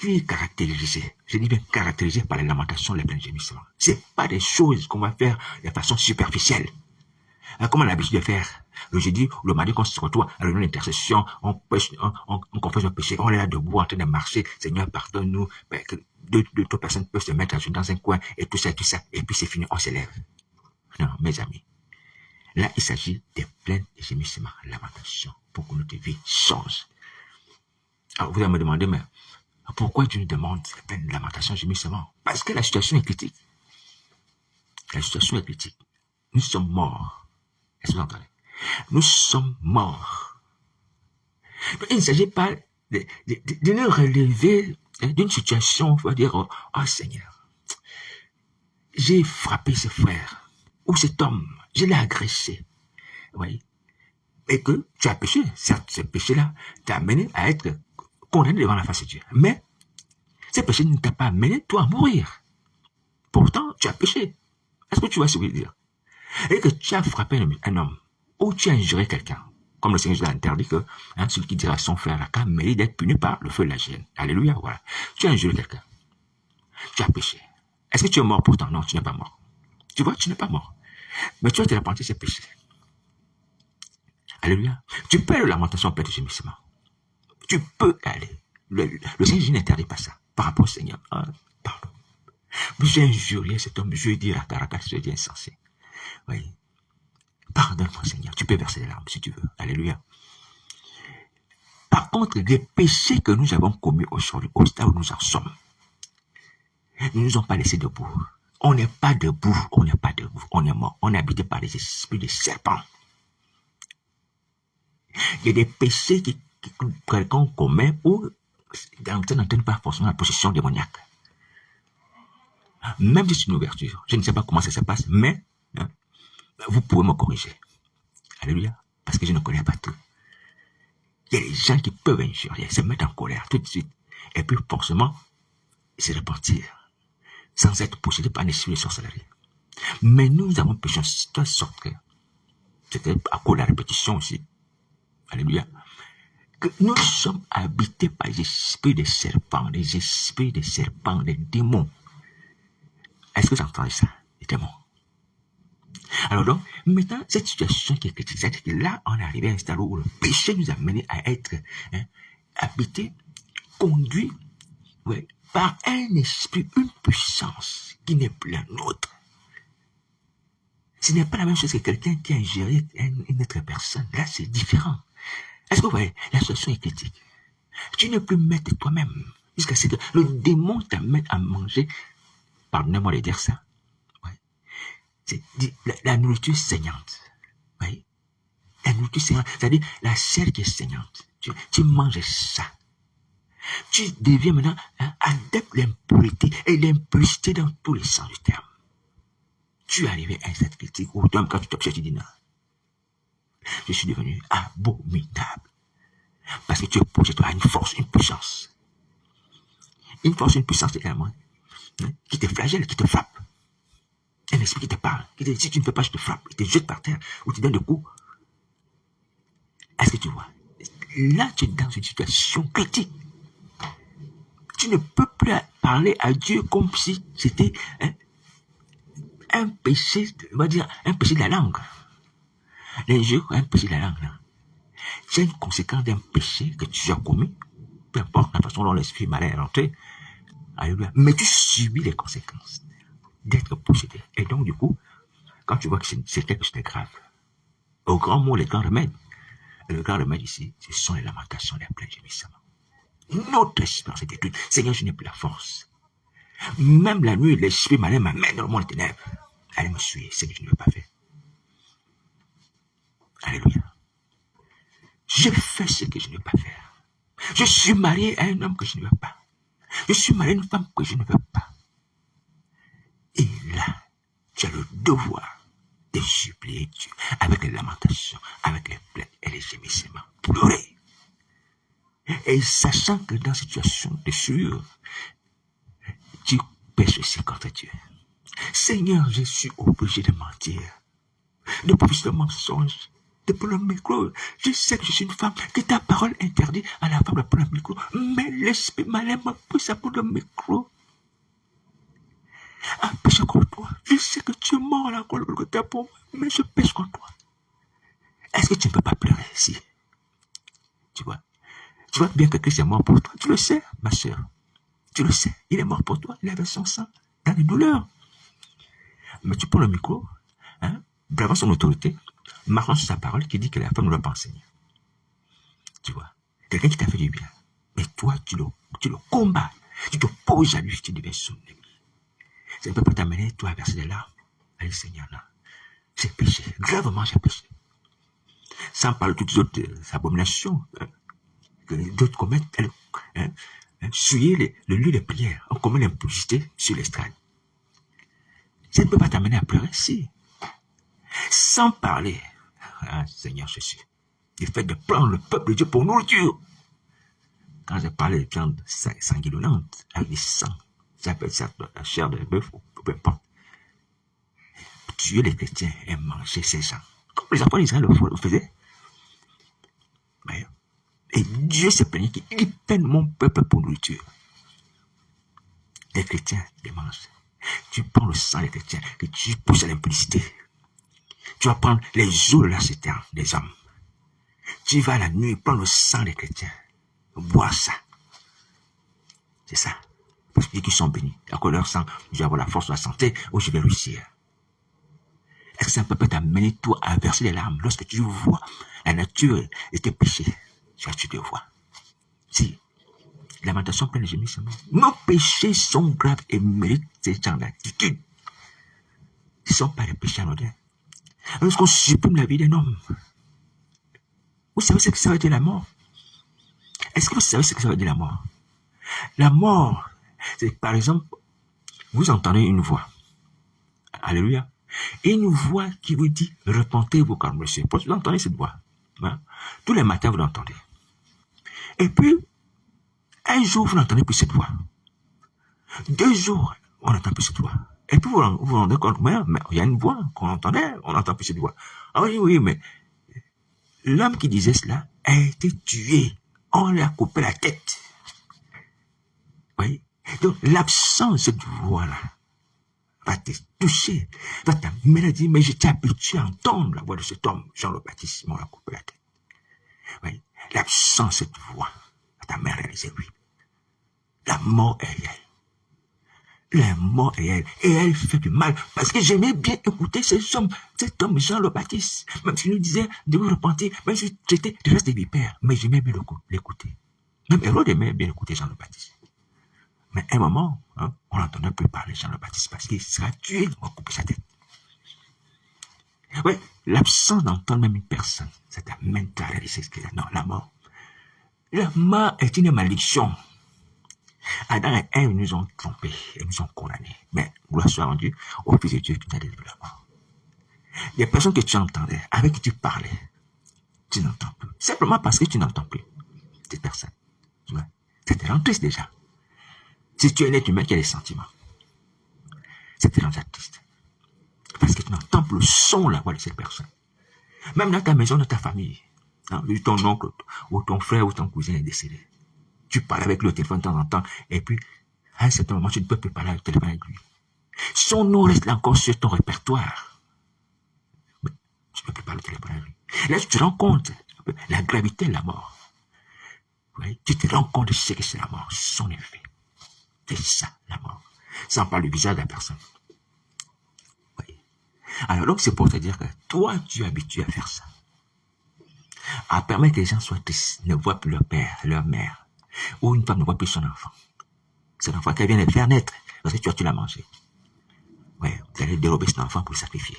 A: qui est caractérisée je dis bien caractérisé par les lamentations, les plaintes, gémissements. C'est pas des choses qu'on va faire de façon superficielle. Comme on a l'habitude de faire. Le jeudi, le mardi, quand on se retrouve à l'union d'intercession, on confesse nos péchés, on est là debout en train de marcher. Seigneur, pardonne-nous. Deux personnes peuvent se mettre dans un coin et tout ça, et puis c'est fini, on s'élève. Non, mes amis. Là, il s'agit des plaintes et gémissements, lamentations, pour que notre vie change. Alors, vous allez me demander, mais pourquoi Dieu nous demande des plaintes, lamentations, gémissements? Parce que la situation est critique. La situation est critique. Nous sommes morts. Est-ce que vous entendez? Nous sommes morts. Mais il ne s'agit pas de nous relever d'une situation, il faut dire, oh Seigneur, j'ai frappé ce frère, ou cet homme, je l'ai agressé. Oui. Et que tu as péché. Certes, ce péché-là t'a amené à être condamné devant la face de Dieu. Mais ce péché ne t'a pas amené, toi, à mourir. Pourtant, tu as péché. Est-ce que tu vois ce que je veux dire? Et que tu as frappé un homme, ou tu as injuré quelqu'un, comme le Seigneur Jésus a interdit que celui qui dira à son frère la cam mérite d'être puni par le feu de la gêne. Alléluia, voilà. Tu as injuré quelqu'un. Tu as péché. Est-ce que tu es mort pourtant? Non, tu n'es pas mort. Tu vois, tu n'es pas mort. Mais tu as te repenti de ces péchés. Alléluia. Tu peux aller lamentation, père de gémissement. Tu peux aller. Le Seigneur Jésus n'interdit pas ça. Par rapport au Seigneur. Pardon. J'ai injurié cet homme. Je lui ai dit la caracasse, je lui ai dit insensé. Oui. Pardonne-moi, Seigneur. Tu peux verser des larmes si tu veux. Alléluia. Par contre, les péchés que nous avons commis aujourd'hui, au stade où nous en sommes, ne nous ont pas laissés debout. On n'est pas debout. On n'est pas debout. On est mort. On est habité par des esprits de serpents. Il y a des péchés que quelqu'un commet ou n'entraîne pas forcément la possession démoniaque. Même si c'est une ouverture, je ne sais pas comment ça se passe, mais vous pouvez me corriger. Alléluia. Parce que je ne connais pas tout. Il y a des gens qui peuvent injurier, se mettre en colère tout de suite, et puis forcément se repentir, sans être possédé par un esprit de sorcellerie. Mais nous avons péché de telle sorte que, c'était à cause de la répétition aussi, alléluia, que nous sommes habités par les esprits des serpents, des démons. Est-ce que vous entendez ça, les démons? Alors donc, maintenant, cette situation qui est critique, c'est-à-dire que là, on est arrivé à un stade où le péché nous a mené à être habité, conduit par un esprit, une puissance qui n'est plus la nôtre. Ce n'est pas la même chose que quelqu'un qui a ingéré une autre personne. Là, c'est différent. Est-ce que vous voyez, la situation est critique. Tu ne peux mettre toi-même jusqu'à ce que le démon t'amène à manger, pardonnez-moi de dire ça, c'est la nourriture saignante. Oui. La nourriture saignante, c'est-à-dire la chair qui est saignante. Tu manges ça. Tu deviens maintenant adepte de l'impureté et l'impurité dans tous les sens du terme. Tu es arrivé à cette critique où toi, quand tu t'observes, tu dis non. Je suis devenu abominable. Parce que tu es posé toi à une force, une puissance. Une force, une puissance également qui te flagelle, qui te frappe. Un esprit qui te parle, qui te dit si tu ne fais pas, je te frappe, il te jette par terre ou tu donnes des coups. Est-ce que tu vois? Là, tu es dans une situation critique. Tu ne peux plus parler à Dieu comme si c'était un péché, on va dire, un péché de la langue. L'injure, un péché de la langue. C'est une conséquence d'un péché que tu as commis, peu importe la façon dont l'esprit malin est rentré. Alléluia. Mais tu subis les conséquences d'être possédé. Et donc, du coup, quand tu vois que c'est quelque chose de grave, au grand mot, les grands remèdes, et le grand remède ici, ce sont les lamentations, les plaintes, gémissements. Notre espérance est détruite. Seigneur, je n'ai plus la force. Même la nuit, l'esprit malin m'amène dans le monde des ténèbres. Allez me suivre, c'est ce que je ne veux pas faire. Alléluia. Je fais ce que je ne veux pas faire. Je suis marié à un homme que je ne veux pas. Je suis marié à une femme que je ne veux pas. Et là, tu as le devoir de supplier Dieu avec les lamentations, avec les plaintes et les gémissements. Pleurer. Et sachant que dans cette situation de sueur, tu pèches aussi contre Dieu. Seigneur, je suis obligé de mentir, de profiter de mensonges, de prendre le micro. Je sais que je suis une femme, que ta parole interdit à la femme de prendre le micro, mais l'esprit malin m'a poussé à prendre le micro. un péché contre toi. Je sais que tu es mort à la croix pour moi, mais je pêche contre toi. Est-ce que tu ne peux pas pleurer ici? Tu vois? Tu vois bien que Christ est mort pour toi. Tu le sais, ma soeur. Tu le sais. Il est mort pour toi. Il avait son sang dans les douleurs. Mais tu prends le micro, hein, bravant son autorité, marchant sur sa parole, qui dit que la femme ne doit pas enseigner. Tu vois? Quelqu'un qui t'a fait du bien. Mais toi, tu le combats. Tu t'opposes à lui, tu deviens son ennemi. Ça ne peut pas t'amener, toi, à verser des larmes. Allez, Seigneur, non. J'ai péché. Gravement, j'ai péché. Sans parler de toutes les autres abominations que d'autres commettent. Souiller le lieu de prière. On commet l'impudicité sur l'estrade. Ça ne peut pas t'amener à pleurer, si. Sans parler, Seigneur Jésus, du fait de prendre le peuple de Dieu pour nourriture. Quand j'ai parlé de viande sanguinolente, avec du sang, ça peut être la chair de bœuf ou peu importe. Tuer les chrétiens et manger ces gens. Comme les enfants d'Israël le faisaient. Et Dieu s'est plaigné qu'il peine mon peuple pour nourriture. Les chrétiens les mangent. Tu prends le sang des chrétiens que tu pousses à l'impudicité. Tu vas prendre les eaux de la citerne des hommes. Tu vas la nuit prendre le sang des chrétiens. Boire ça. C'est ça. Parce qu'ils sont bénis. À cause de leur sang, je vais avoir la force de la santé ou je vais réussir. Est-ce que ça peut t'amener toi à verser des larmes lorsque tu vois la nature et tes péchés? Tu te vois. Si. Lamentation pleine de gémissements. Nos péchés sont graves et méritent ces genre d'attitude. Ce ne sont pas des péchés anodins. Lorsqu'on supprime la vie d'un homme, vous savez ce que ça veut dire la mort? Est-ce que vous savez ce que ça veut dire la mort? La mort, c'est par exemple, vous entendez une voix. Alléluia. Et une voix qui vous dit, repentez-vous car monsieur. Vous entendez cette voix. Hein? Tous les matins, vous l'entendez. Et puis, un jour, vous n'entendez plus cette voix. 2 jours, on n'entend plus cette voix. Et puis, vous vous rendez compte, mais il y a une voix qu'on entendait, on n'entend plus cette voix. Ah oui, mais l'homme qui disait cela a été tué. On lui a coupé la tête. Oui. Donc, l'absence de cette voix-là va te toucher, va t'amener à dire, mais j'étais habitué à entendre la voix de cet homme, Jean le Baptiste, on l'a coupé la tête. Oui. L'absence de cette voix va t'amener à réaliser, oui. La mort est réelle. La mort est elle. Et elle fait du mal. Parce que j'aimais bien écouter cet homme Jean le Baptiste. Même s'il nous disait de vous repentir, même si j'étais de reste des vipères. Mais j'aimais bien l'écouter. Même Hérode aimait bien écouter Jean le Baptiste. Mais à un moment, hein, on n'entendait plus parler de Jean le Baptiste parce qu'il sera tué, on va couper sa tête. Oui, l'absence d'entendre même une personne, ça t'amène à réaliser ce qu'il y a. Non, la mort. La mort est une malédiction. Adam et Ève nous ont trompés et nous ont condamnés. Mais gloire soit rendue au Fils de Dieu qui t'a délivré la mort. Il y a personne que tu entendais, avec qui tu parlais, tu n'entends plus. Simplement parce que tu n'entends plus cette personne. Tu vois, ça te rend triste déjà. Si tu es un être humain qui a des sentiments, ça te rend triste. Parce que tu n'entends plus le son, la voix de cette personne. Même dans ta maison, dans ta famille, hein, ton oncle ou ton frère ou ton cousin est décédé. Tu parles avec lui au téléphone de temps en temps, et puis, à un certain moment, tu ne peux plus parler au téléphone avec lui. Son nom reste encore sur ton répertoire. Mais tu ne peux plus parler au téléphone avec lui. Là, tu te rends compte de la gravité de la mort. Oui, tu te rends compte de ce que c'est la mort, son effet. C'est ça, la mort. Sans parler du visage de la personne. Oui. Alors, donc, c'est pour te dire que toi, tu es habitué à faire ça. À permettre que les gens soient tristes, ne voient plus leur père, leur mère. Ou une femme ne voit plus son enfant. C'est l'enfant qu'elle vient de faire naître, parce que tu l'as mangé. Oui, tu allais dérober son enfant pour le sacrifier.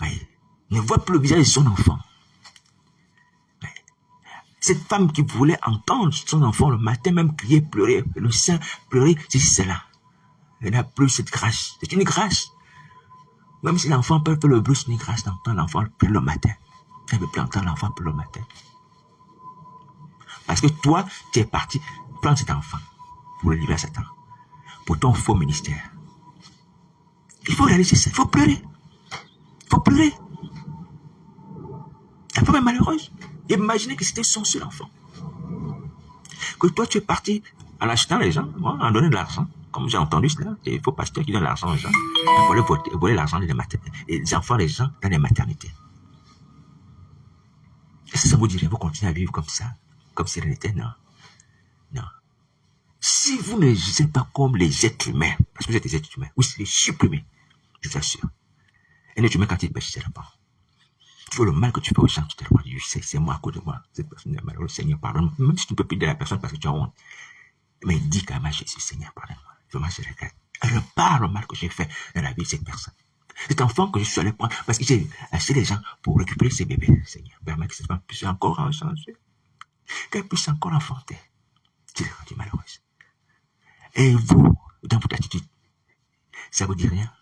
A: Oui, ne voit plus le visage de son enfant. Oui. Cette femme qui voulait entendre son enfant le matin, même crier, pleurer, le sein, pleurer, c'est cela. Elle n'a plus cette grâce. C'est une grâce. Même si l'enfant peut faire le bruit, c'est une grâce d'entendre l'enfant pleurer le matin. Elle ne peut plus entendre l'enfant pleurer le matin. Parce que toi, tu es parti prendre cet enfant pour le livrer à Satan, pour ton faux ministère. Il faut réaliser ça, il faut pleurer. Il faut pleurer. La femme est malheureuse. Imaginez que c'était son seul enfant. Que toi, tu es parti en achetant les gens, en donnant de l'argent, Comme j'ai entendu cela, il faut pasteurs qui donnent l'argent aux gens. Voler l'argent des enfants des gens dans les maternités. Est-ce que ça vous dirait, vous continuez à vivre comme ça? Comme si rien n'était? Non. Non. Si vous ne êtes pas comme les êtres humains, parce que vous êtes des êtres humains, vous serez supprimés. Je vous assure. Un être humain, quand il pêche, il se répand. Tu vois le mal que tu fais aux gens, tu te répands. Je sais, c'est moi à cause de moi. Cette personne est malheureuse, Seigneur, pardonne-moi. Même si tu ne peux plus aider la personne parce que tu as honte. Mais dis quand même à Jésus, Seigneur, pardonne-moi. Vraiment, je regrette. Repars le mal que j'ai fait dans la vie de cette personne. Cet enfant que je suis allé prendre, parce que j'ai acheté des gens pour récupérer ces bébés, Seigneur. Permets que cette femme puisse encore en changer. Qu'elle puisse encore enfanter. Tu l'as rendu malheureuse. Et vous, dans votre attitude, ça vous dit rien?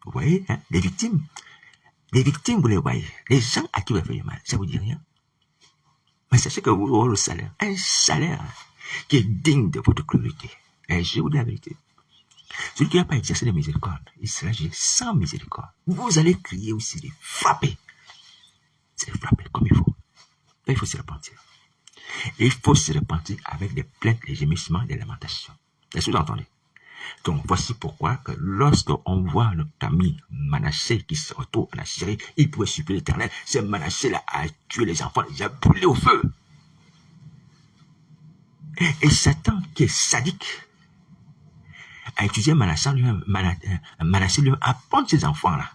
A: Vous voyez, hein, les victimes, vous les voyez. Les gens à qui vous avez fait du mal, ça vous dit rien? Mais sachez que vous aurez le salaire. Un salaire qui est digne de votre cruauté. Et je vous dis la vérité. Celui qui n'a pas exercé de miséricorde, il sera jugé sans miséricorde. Vous allez crier aussi, les frapper. C'est les frapper comme il faut. Là, il faut se repentir. Et il faut se repentir avec des plaintes, des gémissements, des lamentations. Est-ce que vous entendez? Donc, voici pourquoi que lorsqu'on voit notre ami Manassé qui se retrouve en Assyrie, il pouvait supplier l'Éternel. Ce Manassé-là a tué les enfants, il a brûlé au feu. Et Satan, qui est sadique, a utilisé Manassé lui-même à prendre ces enfants-là,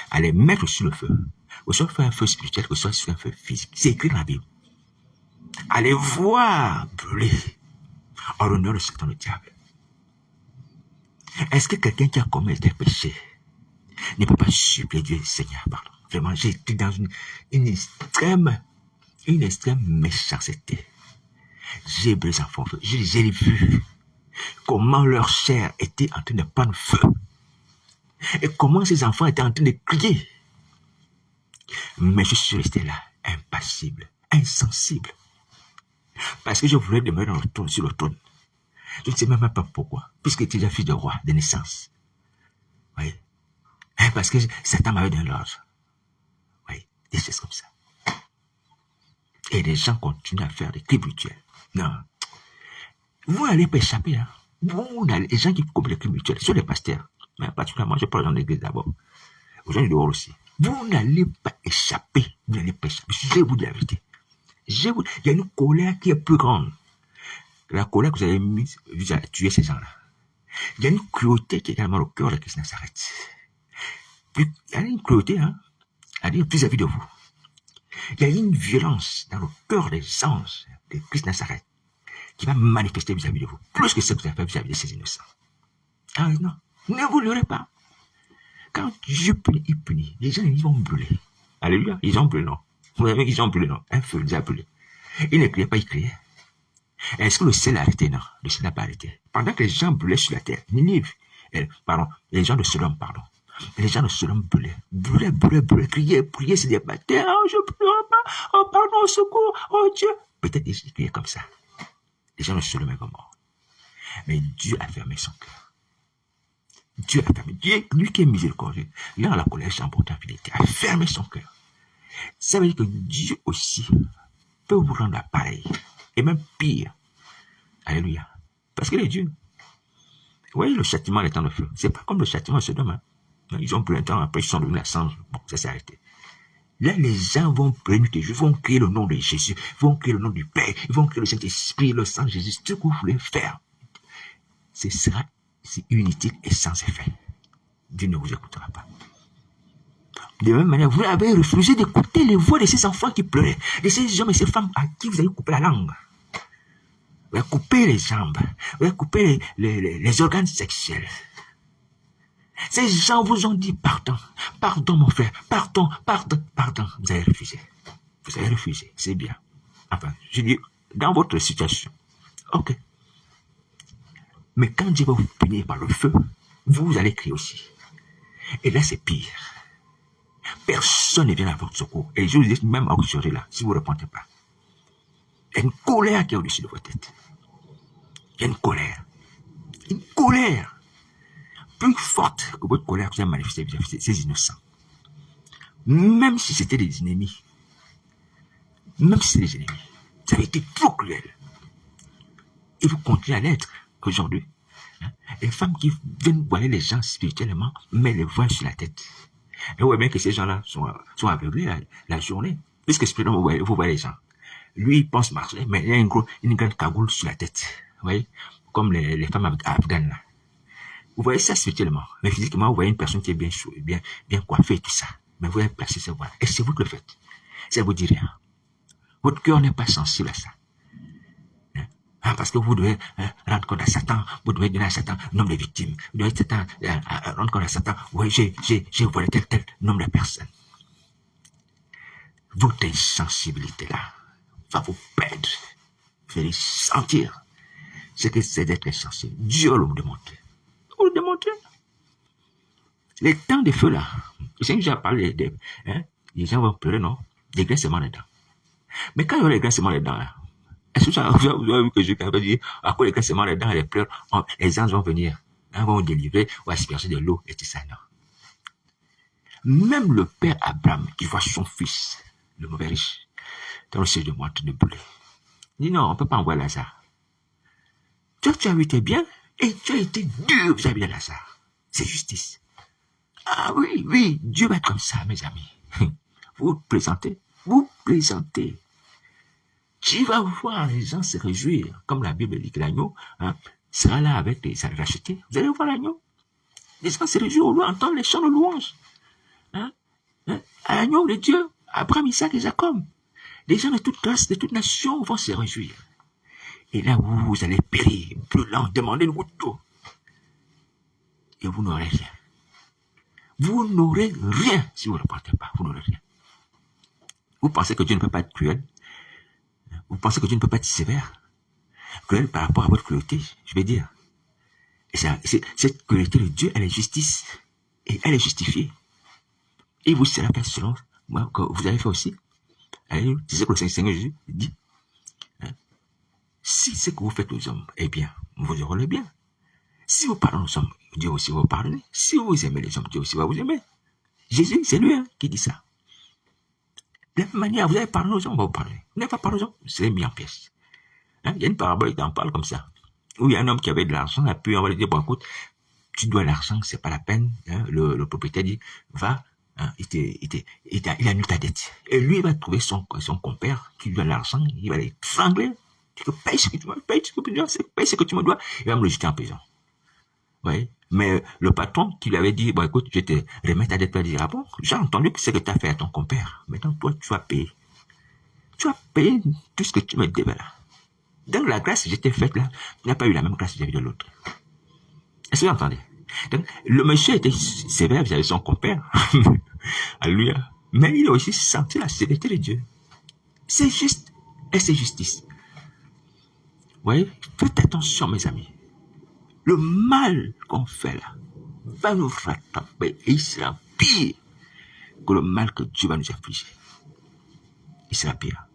A: à les mettre sur le feu. Que ce soit un feu spirituel, que ce soit un feu physique. C'est écrit dans la Bible. À les voir brûler en l'honneur de Satan le diable. Est-ce que quelqu'un qui a commis des péchés ne peut pas supplier Dieu, Seigneur, pardon? Vraiment, j'ai été dans une extrême méchanceté. J'ai vu les enfants, j'ai vu comment leur chair était en train de prendre feu. Et comment ces enfants étaient en train de crier. Mais je suis resté là, impassible, insensible. Parce que je voulais demeurer sur le trône. Je ne sais même pas pourquoi. Puisque tu es fils de roi de naissance. Oui. Parce que Satan m'avait donné l'ordre. Oui. Des choses comme ça. Et les gens continuent à faire des crimes mutuels. Non. Vous n'allez pas échapper. Hein. Les gens qui commettent les crimes mutuels, ce sont les pasteurs. Mais particulièrement, je parle dans l'église d'abord. Aux gens du dehors aussi. Vous n'allez pas échapper. Vous n'allez pas échapper. Je vous dis la vérité. Il y a une colère qui est plus grande. La colère que vous avez mise à tuer ces gens-là. Il y a une cruauté qui est également au cœur de Christ Nazareth. Il y a une cruauté, hein, à dire vis-à-vis de vous. Il y a une violence dans le cœur des anges de Christ Nazareth qui va manifester vis-à-vis de vous. Plus que ce que vous avez fait vis-à-vis de ces innocents. Ah non, ne vous leurrez pas. Quand Dieu punit, il punit. Les gens, ils vont brûler. Alléluia, ils ont brûlé, non. Vous avez vu qu'ils ont brûlé, non. Un feu les a brûlés. Ils ne criaient pas, ils criaient. Est-ce que le ciel a arrêté? Non, le ciel n'a pas arrêté. Pendant que les gens brûlaient sur la terre, les gens de Sodome, les gens de Sodome brûlaient, criaient, se débattaient, oh, je ne pleure pas, oh, pardon, au secours, oh Dieu. Peut-être ils criaient comme ça. Les gens de Sodome étaient morts. Mais Dieu a fermé son cœur. Dieu a fermé. Dieu, lui qui est miséricordieux, là, la colère, j'ai emporté en fidélité, a fermé son cœur. Ça veut dire que Dieu aussi peut vous rendre pareil. Et même pire. Alléluia. Parce qu'il est Dieu. Vous voyez le châtiment des temps de feu. C'est pas comme le châtiment de Sodome. Hein. Ils ont pris un temps, après ils sont devenus la cendre. Bon, ça s'est arrêté. Là, les gens vont prier tes Dieu, vont crier le nom de Jésus, vont crier le nom du Père, ils vont crier le Saint-Esprit, le sang de Jésus. Ce que vous voulez faire, c'est inutile et sans effet. Dieu ne vous écoutera pas. De même manière, vous avez refusé d'écouter les voix de ces enfants qui pleuraient, de ces hommes et ces femmes à qui vous avez coupé la langue. Vous avez coupé les jambes, vous avez coupé les organes sexuels. Ces gens vous ont dit pardon, pardon mon frère, pardon. Vous avez refusé, c'est bien. Enfin, je dis, dans votre situation, ok. Mais quand Dieu va vous punir par le feu, vous allez crier aussi. Et là, c'est pire. Personne ne vient à votre secours. Et je vous dis, même à vous serez là, si vous ne repentez pas. Il y a une colère qui est au-dessus de votre tête. Il y a une colère. Une colère plus forte que votre colère que vous avez manifestée vis-à-vis de ces innocents. Même si c'était des ennemis. Même si c'est des ennemis. Ça a été trop cruel. Et vous continuez à l'être aujourd'hui. Les femmes qui viennent voiler les gens spirituellement, mettent le voile sur la tête. Et vous voyez bien que ces gens-là sont aveuglés la journée. Puisque spirituellement, vous voyez les gens. Lui, il pense marcher, mais il y a une grande cagoule sur la tête. Vous voyez? Comme les femmes afghanes, là. Vous voyez ça spirituellement. Mais physiquement, vous voyez une personne qui est bien coiffée et tout ça. Mais vous avez placé ce voile. Et c'est vous qui le faites. Ça vous dit rien. Votre cœur n'est pas sensible à ça. Parce que vous devez rendre compte à Satan, vous devez donner à Satan le nombre de victimes, vous devez rendre compte à Satan, oui, j'ai volé tel nombre de personnes. Votre insensibilité-là va vous perdre. Vous allez sentir ce que c'est d'être insensible. Dieu le démontre. Vous le démontrez. Les temps de feu là, je sais que j'ai parlé les gens vont pleurer, non? Des grincements des dents. Mais quand il y a les grincements des dents là, est-ce que vous avez vu que je vais dire, à quoi les grincements des dents et les pleurs, les anges vont venir, vont vous délivrer, vont asperger de l'eau et tout ça, non? Même le père Abraham, qui voit son fils, le mauvais riche, dans le siège de moi, en train de brûler, il dit non, on ne peut pas envoyer Lazare. Toi, tu as eu tes biens et tu as été dur vis-à-vis de Lazare. C'est justice. Ah oui, Dieu va être comme ça, mes amis. Vous plaisantez. Tu vas voir les gens se réjouir, comme la Bible dit que l'agneau sera là avec les rachetés. Vous allez voir l'agneau. Les gens se réjouissent au loin, entendre les chants de louange. À l'agneau de Dieu, Abraham, Isaac et Jacob. Les gens de toute classe, de toute nation vont se réjouir. Et là où vous allez périr, brûlant, demander le couteau. Et vous n'aurez rien. Vous n'aurez rien si vous ne repartez pas. Vous n'aurez rien. Vous pensez que Dieu ne peut pas être cruel? Vous pensez que Dieu ne peut pas être sévère? Cruel par rapport à votre cruauté, je vais dire. Et cette cruauté de Dieu, elle est justice. Et elle est justifiée. Et vous serez fait selon moi que vous avez fait aussi. Allez, c'est ce que le Seigneur Jésus dit. Si ce que vous faites aux hommes est bien, vous aurez le bien. Si vous pardonnez aux hommes, Dieu aussi va vous pardonner. Si vous aimez les hommes, Dieu aussi va vous aimer. Jésus, c'est lui qui dit ça. De la même manière, vous avez pardonné aux hommes, on va vous pardonner. Vous n'avez pas pardonné aux hommes, vous serez mis en pièces. Il y a une parabole qui en parle comme ça. Où il y a un homme qui avait de l'argent, et puis on va lui dire, bon écoute, tu dois l'argent, c'est pas la peine. Le propriétaire dit, va, il annule ta dette. Et lui, il va trouver son compère qui lui doit l'argent, il va l'étrangler. Tu peux payer ce que tu me dois, paye ce que tu me dois, il va me le jeter en prison. Oui. Mais le patron qui lui avait dit, bon écoute, je te remets ta dette, il va dire, ah bon, j'ai entendu que c'est que tu as fait à ton compère. Maintenant, toi, tu vas payer. Tu vas payer tout ce que tu me devais là. Donc la grâce que je t'ai faite là, tu n'as pas eu la même grâce vis-à-vis de l'autre. Est-ce que vous entendez? Donc, le monsieur était sévère vis-à-vis de son compère. Alléluia. Mais il a aussi senti la sévérité de Dieu. C'est juste et c'est justice. Vous voyez? Faites attention, mes amis. Le mal qu'on fait là va nous rattraper et il sera pire que le mal que Dieu va nous affliger. Il sera pire.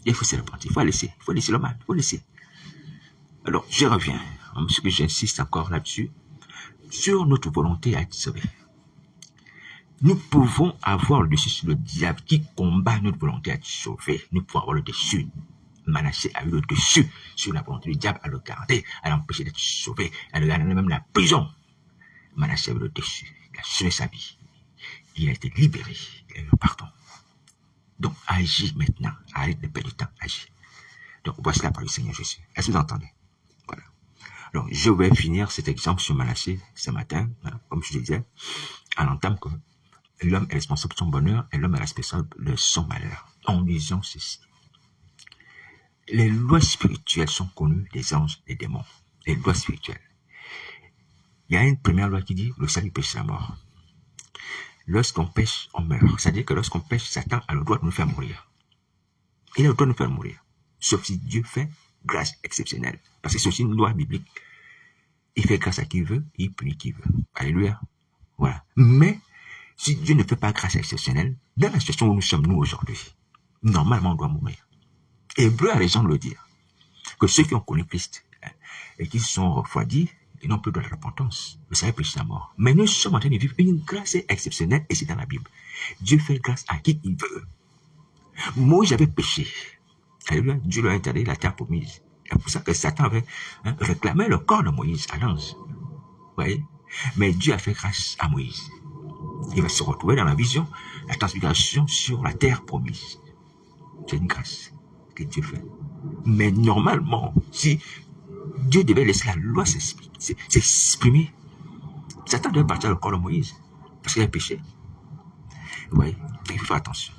A: Il faut se repentir, il faut laisser le mal, il faut laisser. Alors, je reviens, parce que j'insiste encore là-dessus, sur notre volonté à être sauvé. Nous pouvons avoir le dessus sur le diable qui combat notre volonté à être sauvé. Nous pouvons avoir le dessus. Manassé a eu le dessus sur la volonté du diable à le garder, à l'empêcher d'être sauvé, à le garder même la prison. Manassé a eu le dessus. Il a sauvé sa vie. Il a été libéré. Il a eu le pardon. Donc, agis maintenant. Arrête de perdre du temps. Agis. Donc, voici la parole du Seigneur Jésus. Est-ce que vous entendez? Voilà. Alors, je vais finir cet exemple sur Manassé ce matin, comme je disais, en entendant que l'homme est responsable de son bonheur et l'homme est responsable de son malheur. En disant ceci. Les lois spirituelles sont connues des anges et des démons. Les lois spirituelles. Il y a une première loi qui dit le salut pêche la mort. Lorsqu'on pêche, on meurt. C'est-à-dire que lorsqu'on pêche, Satan a le droit de nous faire mourir. Il a le droit de nous faire mourir. Sauf si Dieu fait grâce exceptionnelle. Parce que c'est aussi une loi biblique. Il fait grâce à qui il veut, il punit qui il veut. Alléluia. Voilà. Mais, si Dieu ne fait pas grâce exceptionnelle, dans la situation où nous sommes, nous, aujourd'hui, normalement, on doit mourir. Hébreu a raison de le dire. Que ceux qui ont connu Christ, et qui sont refroidis, ils n'ont plus de la repentance. Le salut péché la mort. Mais nous sommes en train de vivre une grâce exceptionnelle, et c'est dans la Bible. Dieu fait grâce à qui il veut. Moïse avait péché. Alléluia. Dieu lui a interdit la terre promise. C'est pour ça que Satan avait réclamé le corps de Moïse à l'ange. Vous voyez? Mais Dieu a fait grâce à Moïse. Il va se retrouver dans la vision, la transfiguration sur la terre promise. C'est une grâce que Dieu fait. Mais normalement, si Dieu devait laisser la loi s'exprimer, Satan devait partir le corps de Moïse, parce qu'il a péché. Vous voyez? Il faut faire attention.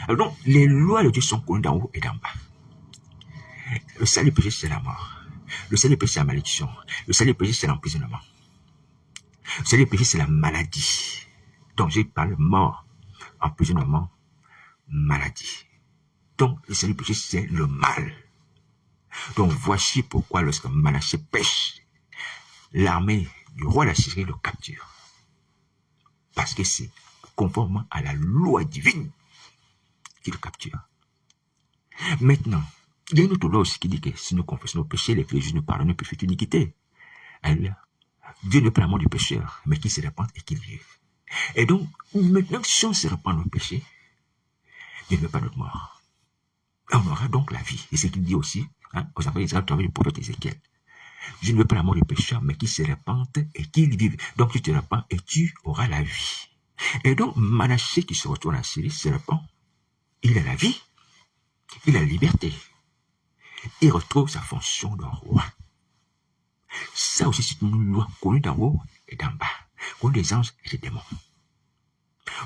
A: Alors donc, les lois de Dieu sont connues d'en haut et d'en bas. Le salut du péché, c'est la mort. Le salut du péché, c'est la malédiction. Le salut du péché, c'est l'emprisonnement. Le salut du péché, c'est la maladie. Donc, j'ai parlé mort, emprisonnement, maladie. Donc, le salut du péché, c'est le mal. Donc, voici pourquoi lorsque Manassé pêche, l'armée du roi d'Assyrie le capture. Parce que c'est conformément à la loi divine qu'il le capture. Maintenant, il y a une autre loi aussi qui dit que si nous confessons nos péchés, les péchés nous pardonnent, nous purifions l'iniquité. Alors, Dieu ne prend la mort du pécheur, mais qu'il se répande et qu'il vive. Et donc, maintenant, si on se répand nos péchés, Dieu ne veut pas notre mort. On aura donc la vie. Et c'est ce qu'il dit aussi aux enfants d'Israël, à travers le prophète Ézéchiel. Je ne veux pas la mort du pécheur, mais qu'il se répande et qu'il vive. Donc tu te répands et tu auras la vie. Et donc Manassé qui se retourne en Syrie se répand. Il a la vie, il a la liberté. Il retrouve sa fonction de roi. Ça aussi c'est une loi connue d'en haut et d'en bas, connue des anges et des démons.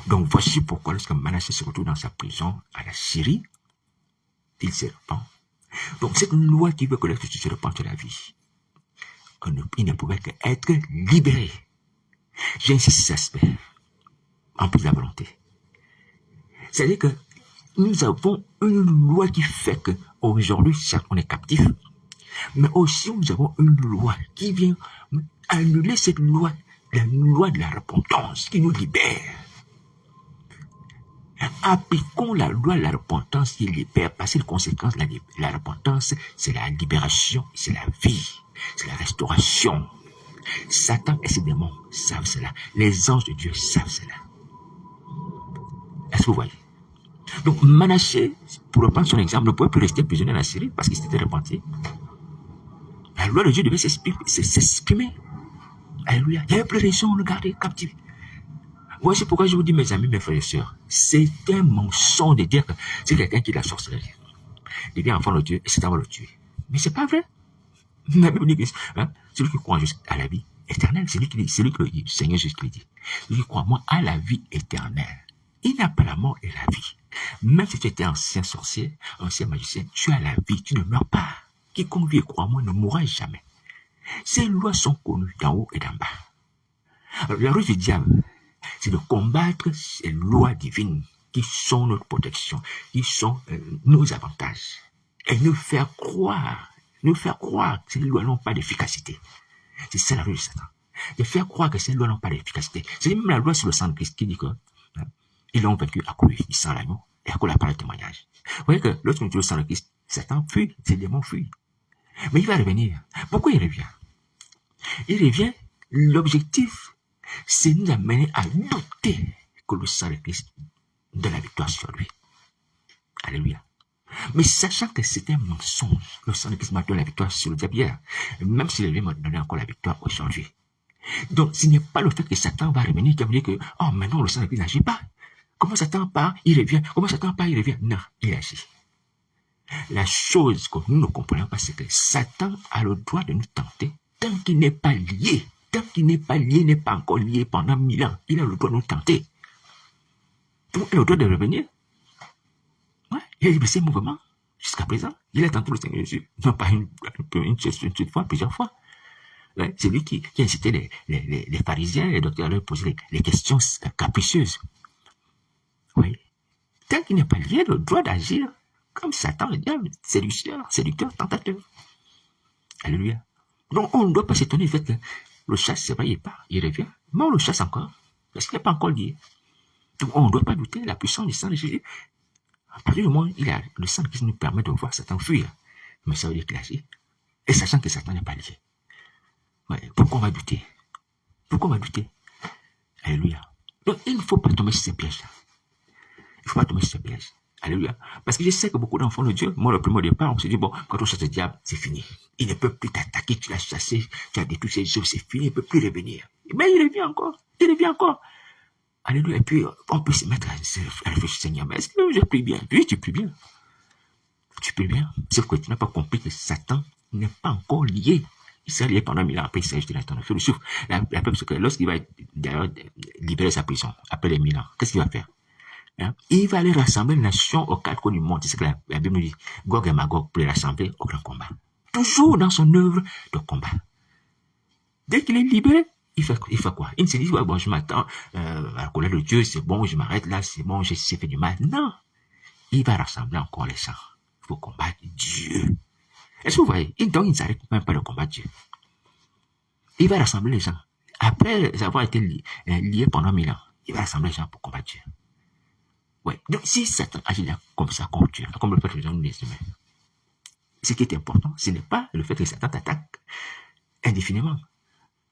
A: Donc voici pourquoi lorsque Manassé se retrouve dans sa prison à la Syrie, il se répand. Donc c'est une loi qui veut que lorsque tu te répands de la vie, il ne pouvait qu'être libéré. J'ai insisté sur cet aspect, en plus de la volonté. C'est-à-dire que nous avons une loi qui fait qu'aujourd'hui, certes, on est captif, mais aussi nous avons une loi qui vient annuler cette loi, la loi de la repentance qui nous libère. Appliquons la loi de la repentance qui libère, parce que les conséquences de la repentance, c'est la libération, c'est la vie, c'est la restauration. Satan et ses démons savent cela. Les anges de Dieu savent cela. Est-ce que vous voyez? Donc Manassé, pour reprendre son exemple, ne pouvait plus rester prisonnier en Syrie parce qu'il s'était repenti. La loi de Dieu devait s'exprimer. Alléluia. Il n'y avait plus de raison de le garder captif. Voici pourquoi je vous dis, mes amis, mes frères et sœurs, c'est un mensonge de dire que c'est quelqu'un qui est la sorcellerie. Il devient enfant de Dieu et Satan va le tuer. Mais c'est pas vrai. La Bible dit que celui qui croit juste à la vie éternelle, c'est lui que le Seigneur Jésus qui dit. Celui qui croit moi à la vie éternelle. Il n'a pas la mort et la vie. Même si tu étais ancien sorcier, ancien magicien, tu as la vie, tu ne meurs pas. Quiconque vit et croit moi ne mourra jamais. Ces lois sont connues d'en haut et d'en bas. Alors, la ruse du diable, c'est de combattre ces lois divines qui sont notre protection, qui sont nos avantages. Et nous faire croire que ces lois n'ont pas d'efficacité. C'est ça la ruse de Satan. De faire croire que ces lois n'ont pas d'efficacité. C'est même la loi sur le sang de Christ qui dit que ils l'ont vaincu à cause du sang de l'agneau et à cause de la parole de témoignage. Vous voyez que lorsque nous tuons le sang de Christ, Satan fuit, ses démons fuient. Mais il va revenir. Pourquoi il revient? Il revient, l'objectif, c'est nous amener à douter que le sang de Christ donne la victoire sur lui. Alléluia. Mais sachant que c'est un mensonge, le sang de Christ m'a donné la victoire sur le diable hier, même s'il vient me donner encore la victoire aujourd'hui. Donc, ce n'est pas le fait que Satan va revenir qui va me dire que, oh, maintenant le sang de Christ n'agit pas. Comment Satan part, il revient. Comment Satan part, il revient. Non, il agit. La chose que nous ne comprenons pas, c'est que Satan a le droit de nous tenter tant qu'il n'est pas lié. Tant qu'il n'est pas lié, n'est pas encore lié pendant 1000 ans. Il a le droit de nous tenter. Donc, il a le droit de revenir. Ouais, il a livré ses mouvements jusqu'à présent. Il a tenté le Seigneur Jésus. Non pas une seule fois, plusieurs fois. Ouais, c'est lui qui a incité les pharisiens et les docteurs à leur poser les questions capricieuses. Oui. Tant qu'il n'est pas lié, le droit d'agir comme Satan, le diable, séducteur, tentateur. Alléluia. Donc, on ne doit pas s'étonner du fait que le chasse, c'est vrai, il part, il revient, mais on le chasse encore, parce qu'il n'est pas encore lié. Donc, on ne doit pas douter de la puissance du sang de Jésus. À partir du moment où le sang qui nous permet de voir Satan fuir, mais ça veut dire qu'il agit. Et sachant que Satan n'est pas lié. Ouais, pourquoi on va douter? Pourquoi on va douter? Alléluia. Donc, il ne faut pas tomber sur ces pièges-là. Il ne faut pas tomber sur ces pièges. Alléluia. Parce que je sais que beaucoup d'enfants de Dieu, moi le premier départ, on se dit, bon, quand on chasse le diable, c'est fini. Il ne peut plus t'attaquer, tu l'as chassé, tu as détruit ses œuvres, c'est fini, il ne peut plus revenir. Mais il revient encore, il revient encore. Alléluia. Et puis, on peut se mettre à réfléchir, Seigneur, mais est-ce que je prie bien? Oui, tu pries bien. Tu pries bien. Sauf que tu n'as pas compris que Satan n'est pas encore lié. Il s'est lié pendant 1000 ans, après il s'est jeté dans le feu. Le souffle. La preuve, c'est que lorsqu'il va d'ailleurs libérer sa prison, après les 1000 ans, qu'est-ce qu'il va faire? Hein? Il va aller rassembler les nations aux quatre coins du monde. C'est ce que la Bible nous dit. Gog et Magog pour les rassembler au grand combat. Toujours dans son œuvre de combat. Dès qu'il est libéré, il fait quoi? Il ne se dit, ouais, bon, je m'attends à la colère de Dieu, c'est bon, je m'arrête là, c'est bon, j'ai fait du mal. Non. Il va rassembler encore les sangs. Il faut combattre Dieu. Est-ce que vous voyez? Donc, il ne s'arrête même pas de combattre Dieu. Il va rassembler les gens. Après avoir été lié pendant 1000 ans, il va rassembler les gens pour combattre Dieu. Ouais. Donc, si Satan agit là, comme ça, comme Dieu, comme le fait que les gens nous les humains, ce qui est important, ce n'est pas le fait que Satan t'attaque indéfiniment.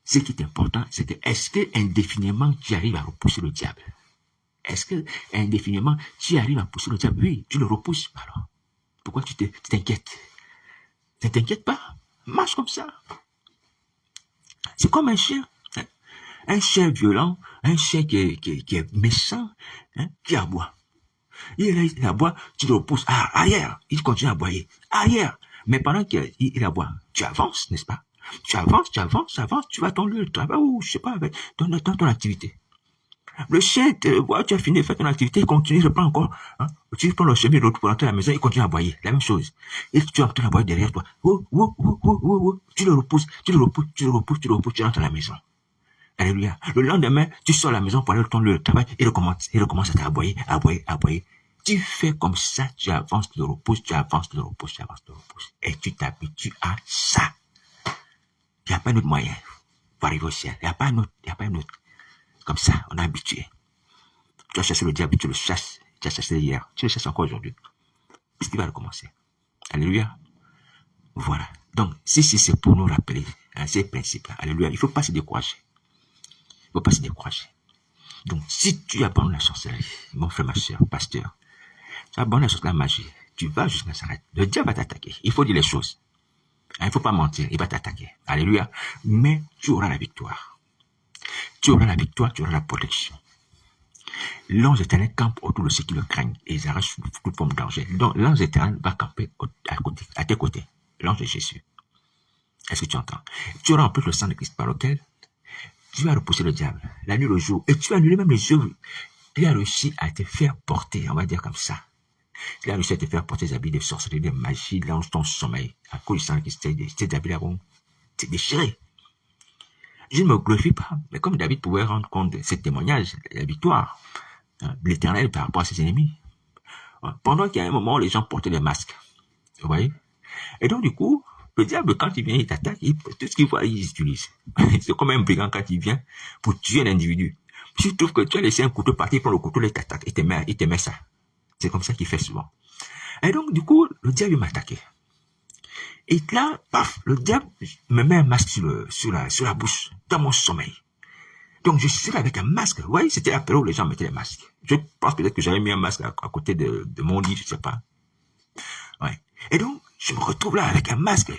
A: Ce qui est important, c'est que est-ce que indéfiniment tu arrives à repousser le diable? Est-ce que indéfiniment tu arrives à pousser le diable? Oui, tu le repousses. Alors, pourquoi tu t'inquiètes? Ne t'inquiète pas. Marche comme ça. C'est comme un chien. Hein? Un chien violent, un chien qui est méchant, hein, qui aboie. Il aboie, tu le repousses. Ah, arrière. Il continue à aboyer. Arrière. Mais pendant qu'il aboie, tu avances, n'est-ce pas? Tu avances, tu vas dans le travail ou, je sais pas, dans ton activité. Le chien te voit, tu as fini de faire ton activité, il continue, il reprend encore. Hein? Tu prends le chemin de l'autre pour rentrer à la maison, il continue à aboyer. La même chose. Et tu es en train d'aboyer derrière toi. Tu le repousses, tu rentres à la maison. Alléluia. Le lendemain, tu sors à la maison pour aller retourner le travail, il recommence à t'aboyer. Tu fais comme ça, tu avances, tu le repousses. Et tu t'habitues à ça. Il n'y a pas un autre moyen pour arriver au ciel. Il n'y a pas un autre. Comme ça, on est habitué. Tu as chassé le diable, tu le chasses. Tu as chassé hier, tu le chasses encore aujourd'hui. Puisqu'il va recommencer. Alléluia. Voilà. Donc, si c'est pour nous rappeler ces principes, alléluia, il ne faut pas se décourager. Il ne faut pas se décourager. Donc, si tu abandonnes la sorcellerie, mon frère, ma soeur, pasteur, tu abandonnes la sorcellerie, la magie, tu vas jusqu'à Nazareth. Le diable va t'attaquer. Il faut dire les choses. Il ne faut pas mentir, il va t'attaquer. Alléluia. Mais tu auras la victoire. Tu auras la victoire, tu auras la protection. L'ange éternel campe autour de ceux qui le craignent et ils arrachent toute forme de danger. Donc, l'ange éternel va camper à tes côtés. L'ange de Jésus. Est-ce que tu entends? Tu auras en plus le sang de Christ par lequel tu vas repousser le diable, la nuit, le jour, et tu vas annuler même les œuvres. Tu as réussi à te faire porter, on va dire comme ça. Tu as réussi à te faire porter des habits de sorcellerie, de magie, dans ton sommeil. À cause du sang de Christ, tes habits là vont te déchirer. Je ne me glorifie pas, mais comme David pouvait rendre compte de ce témoignage, la victoire de l'Éternel par rapport à ses ennemis, pendant qu'il y a un moment où les gens portaient des masques, vous voyez? Et donc du coup, le diable, quand il vient, il t'attaque, tout ce qu'il voit, il utilise. C'est comme un brigand quand il vient pour tuer un individu. Si tu trouves que tu as laissé un couteau partir, il prend le couteau, il t'attaque, il te met ça. C'est comme ça qu'il fait souvent. Et donc du coup, le diable m'a attaqué. Et là, paf, le diable me met un masque sur la bouche, dans mon sommeil. Donc, je suis là avec un masque. Vous voyez, c'était la période où les gens mettaient les masques. Je pense peut-être que j'avais mis un masque à côté de mon lit, je ne sais pas. Ouais. Et donc, je me retrouve là avec un masque.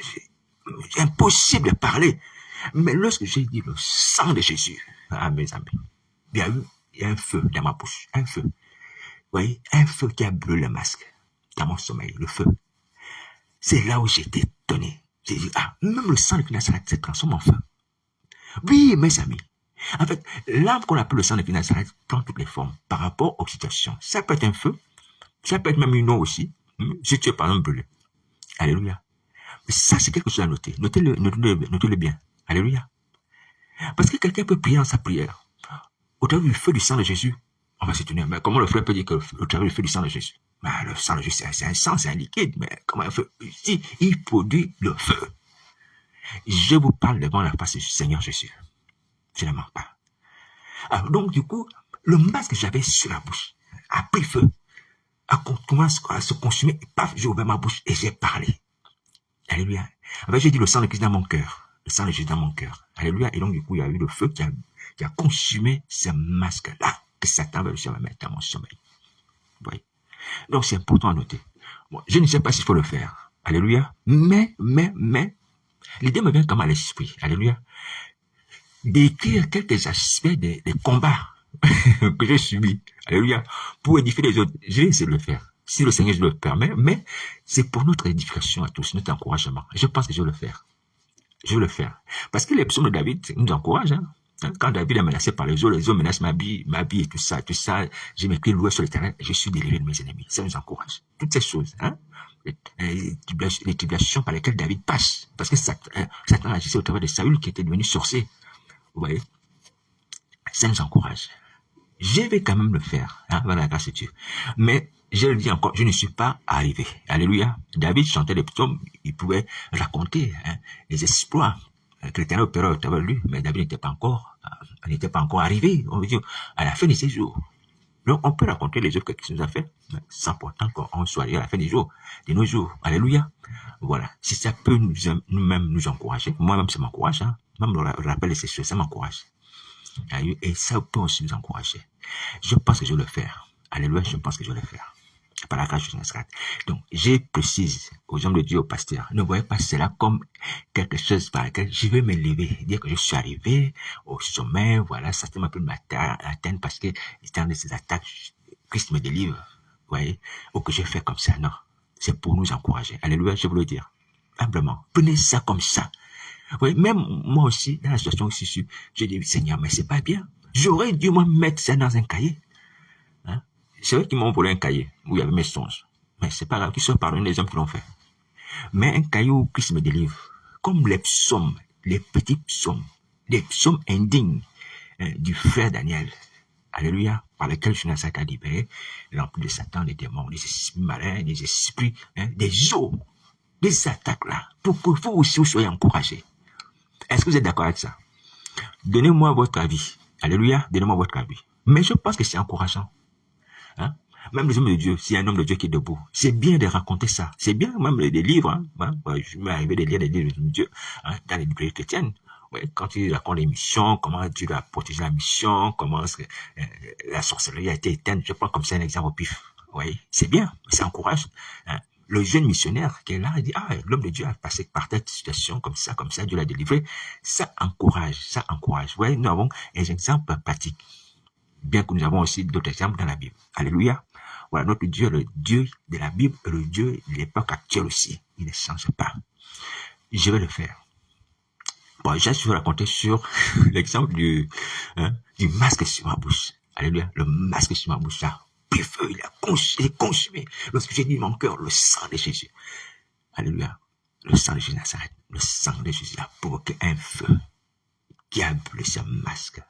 A: C'est impossible de parler. Mais lorsque j'ai dit le sang de Jésus, à mes amis, il y a un feu dans ma bouche. Un feu. Vous voyez, un feu qui a brûlé le masque dans mon sommeil, le feu. C'est là où j'étais étonné. J'ai dit, même le sang de Nazareth se transforme en feu. Oui, mes amis. En fait, l'arme qu'on appelle le sang de Nazareth prend toutes les formes par rapport aux situations. Ça peut être un feu, ça peut être même une eau aussi, si tu es par exemple brûlé. Alléluia. Mais ça, c'est quelque chose à noter. Notez-le bien. Alléluia. Parce que quelqu'un peut prier dans sa prière. Au travers du feu du sang de Jésus, on va s'étonner. Mais comment le frère peut dire que au travers du feu du sang de Jésus? Le sang de Jésus, c'est un sang, c'est un liquide. Mais comment un feu? Si, il produit le feu. Je vous parle devant la face du Seigneur Jésus. Je ne mens pas. Alors, donc, du coup, le masque que j'avais sur la bouche a pris feu, a commencé à se consumer, et paf, j'ai ouvert ma bouche et j'ai parlé. Alléluia. En fait, j'ai dit le sang de Christ dans mon cœur. Le sang de Jésus dans mon cœur. Alléluia. Et donc, du coup, il y a eu le feu qui a consumé ce masque-là que Satan va réussir à mettre dans mon sommeil. Vous voyez. Donc, c'est important à noter. Bon, je ne sais pas s'il faut le faire. Alléluia. Mais, l'idée me vient comme à l'esprit. Alléluia. D'écrire quelques aspects des combats que j'ai subis. Alléluia. Pour édifier les autres. Je vais essayer de le faire. Si le Seigneur le permet, mais c'est pour notre édification à tous, notre encouragement. Je pense que je vais le faire. Je vais le faire. Parce que les psaumes de David nous encouragent. Hein. Quand David est menacé par les eaux menacent ma vie et tout ça. Je m'écris loué sur le terrain et je suis délivré de mes ennemis. Ça nous encourage. Toutes ces choses. Hein. Les tribulations par lesquelles David passe. Parce que Satan agissait au travers de Saül qui était devenu sorcier. Vous voyez, ça nous encourage. Je vais quand même le faire, hein, par la grâce de Dieu. Mais, je le dis encore, je ne suis pas arrivé. Alléluia. David chantait des psaumes, il pouvait raconter les exploits que l'Éternel opérait au travers de lui, mais David n'était pas encore arrivé, on veut dire, à la fin de ses jours. Donc, on peut raconter les œuvres qu'il nous a fait, sans pourtant qu'on soit arrivé à la fin des jours, de nos jours. Alléluia. Voilà. Si ça peut nous-mêmes nous encourager, moi-même, ça m'encourage, hein. Même le rappel de ces choses, ça m'encourage. Et ça peut aussi nous encourager. Je pense que je vais le faire. Alléluia, je pense que je vais le faire. Par la grâce de Nazareth. Donc, je précise aux hommes de Dieu, aux pasteurs, ne voyez pas cela comme quelque chose par lequel je vais m'élever, dire que je suis arrivé au sommet, voilà, ça ne m'a plus m'atteindre parce que dans de ces attaques, Christ me délivre, vous voyez, ou que je fais comme ça, non. C'est pour nous encourager. Alléluia, je veux le dire. Humblement. Prenez ça comme ça. Oui, même moi aussi, dans la situation aussi, je dis, Seigneur, mais c'est pas bien. J'aurais dû moi mettre ça dans un cahier. Hein? C'est vrai qu'ils m'ont volé un cahier où il y avait mes songes. Mais c'est pas grave, qu'ils soient pardonnés les hommes qui l'ont fait. Mais un cahier où Christ me délivre. Comme les psaumes, les petits psaumes, les psaumes indignes du frère Daniel. Alléluia, par lesquels je n'ai pas à libérer, l'empire de Satan, des démons, des esprits malins, des esprits, des eaux, des attaques là, pour que vous aussi vous soyez encouragés. Est-ce que vous êtes d'accord avec ça? Donnez-moi votre avis. Alléluia, donnez-moi votre avis. Mais je pense que c'est encourageant. Hein? Même les hommes de Dieu, s'il y a un homme de Dieu qui est debout, c'est bien de raconter ça. C'est bien, même des livres. Hein? Je m'est arrivé de lire des livres de Dieu dans les librairies chrétiennes. Ouais, quand il raconte les missions, comment Dieu a protégé la mission, comment la sorcellerie a été éteinte. Je prends comme ça un exemple au pif. Ouais, c'est bien, ça encourage. Hein? Le jeune missionnaire qui est là, il dit, l'homme de Dieu a passé par cette situation, comme ça, Dieu l'a délivré. Ça encourage. Vous voyez, nous avons des exemples pratiques. Bien que nous avons aussi d'autres exemples dans la Bible. Alléluia. Voilà, notre Dieu, le Dieu de la Bible, et le Dieu de l'époque actuelle aussi. Il ne change pas. Je vais le faire. Bon, je vais raconter sur l'exemple du masque sur ma bouche. Alléluia. Le masque sur ma bouche, là. Feu, il est consumé. Lorsque j'ai dit mon cœur, le sang de Jésus. Alléluia. Le sang de Jésus Nazareth. Le sang de Jésus a provoqué un feu qui a brûlé ce masque.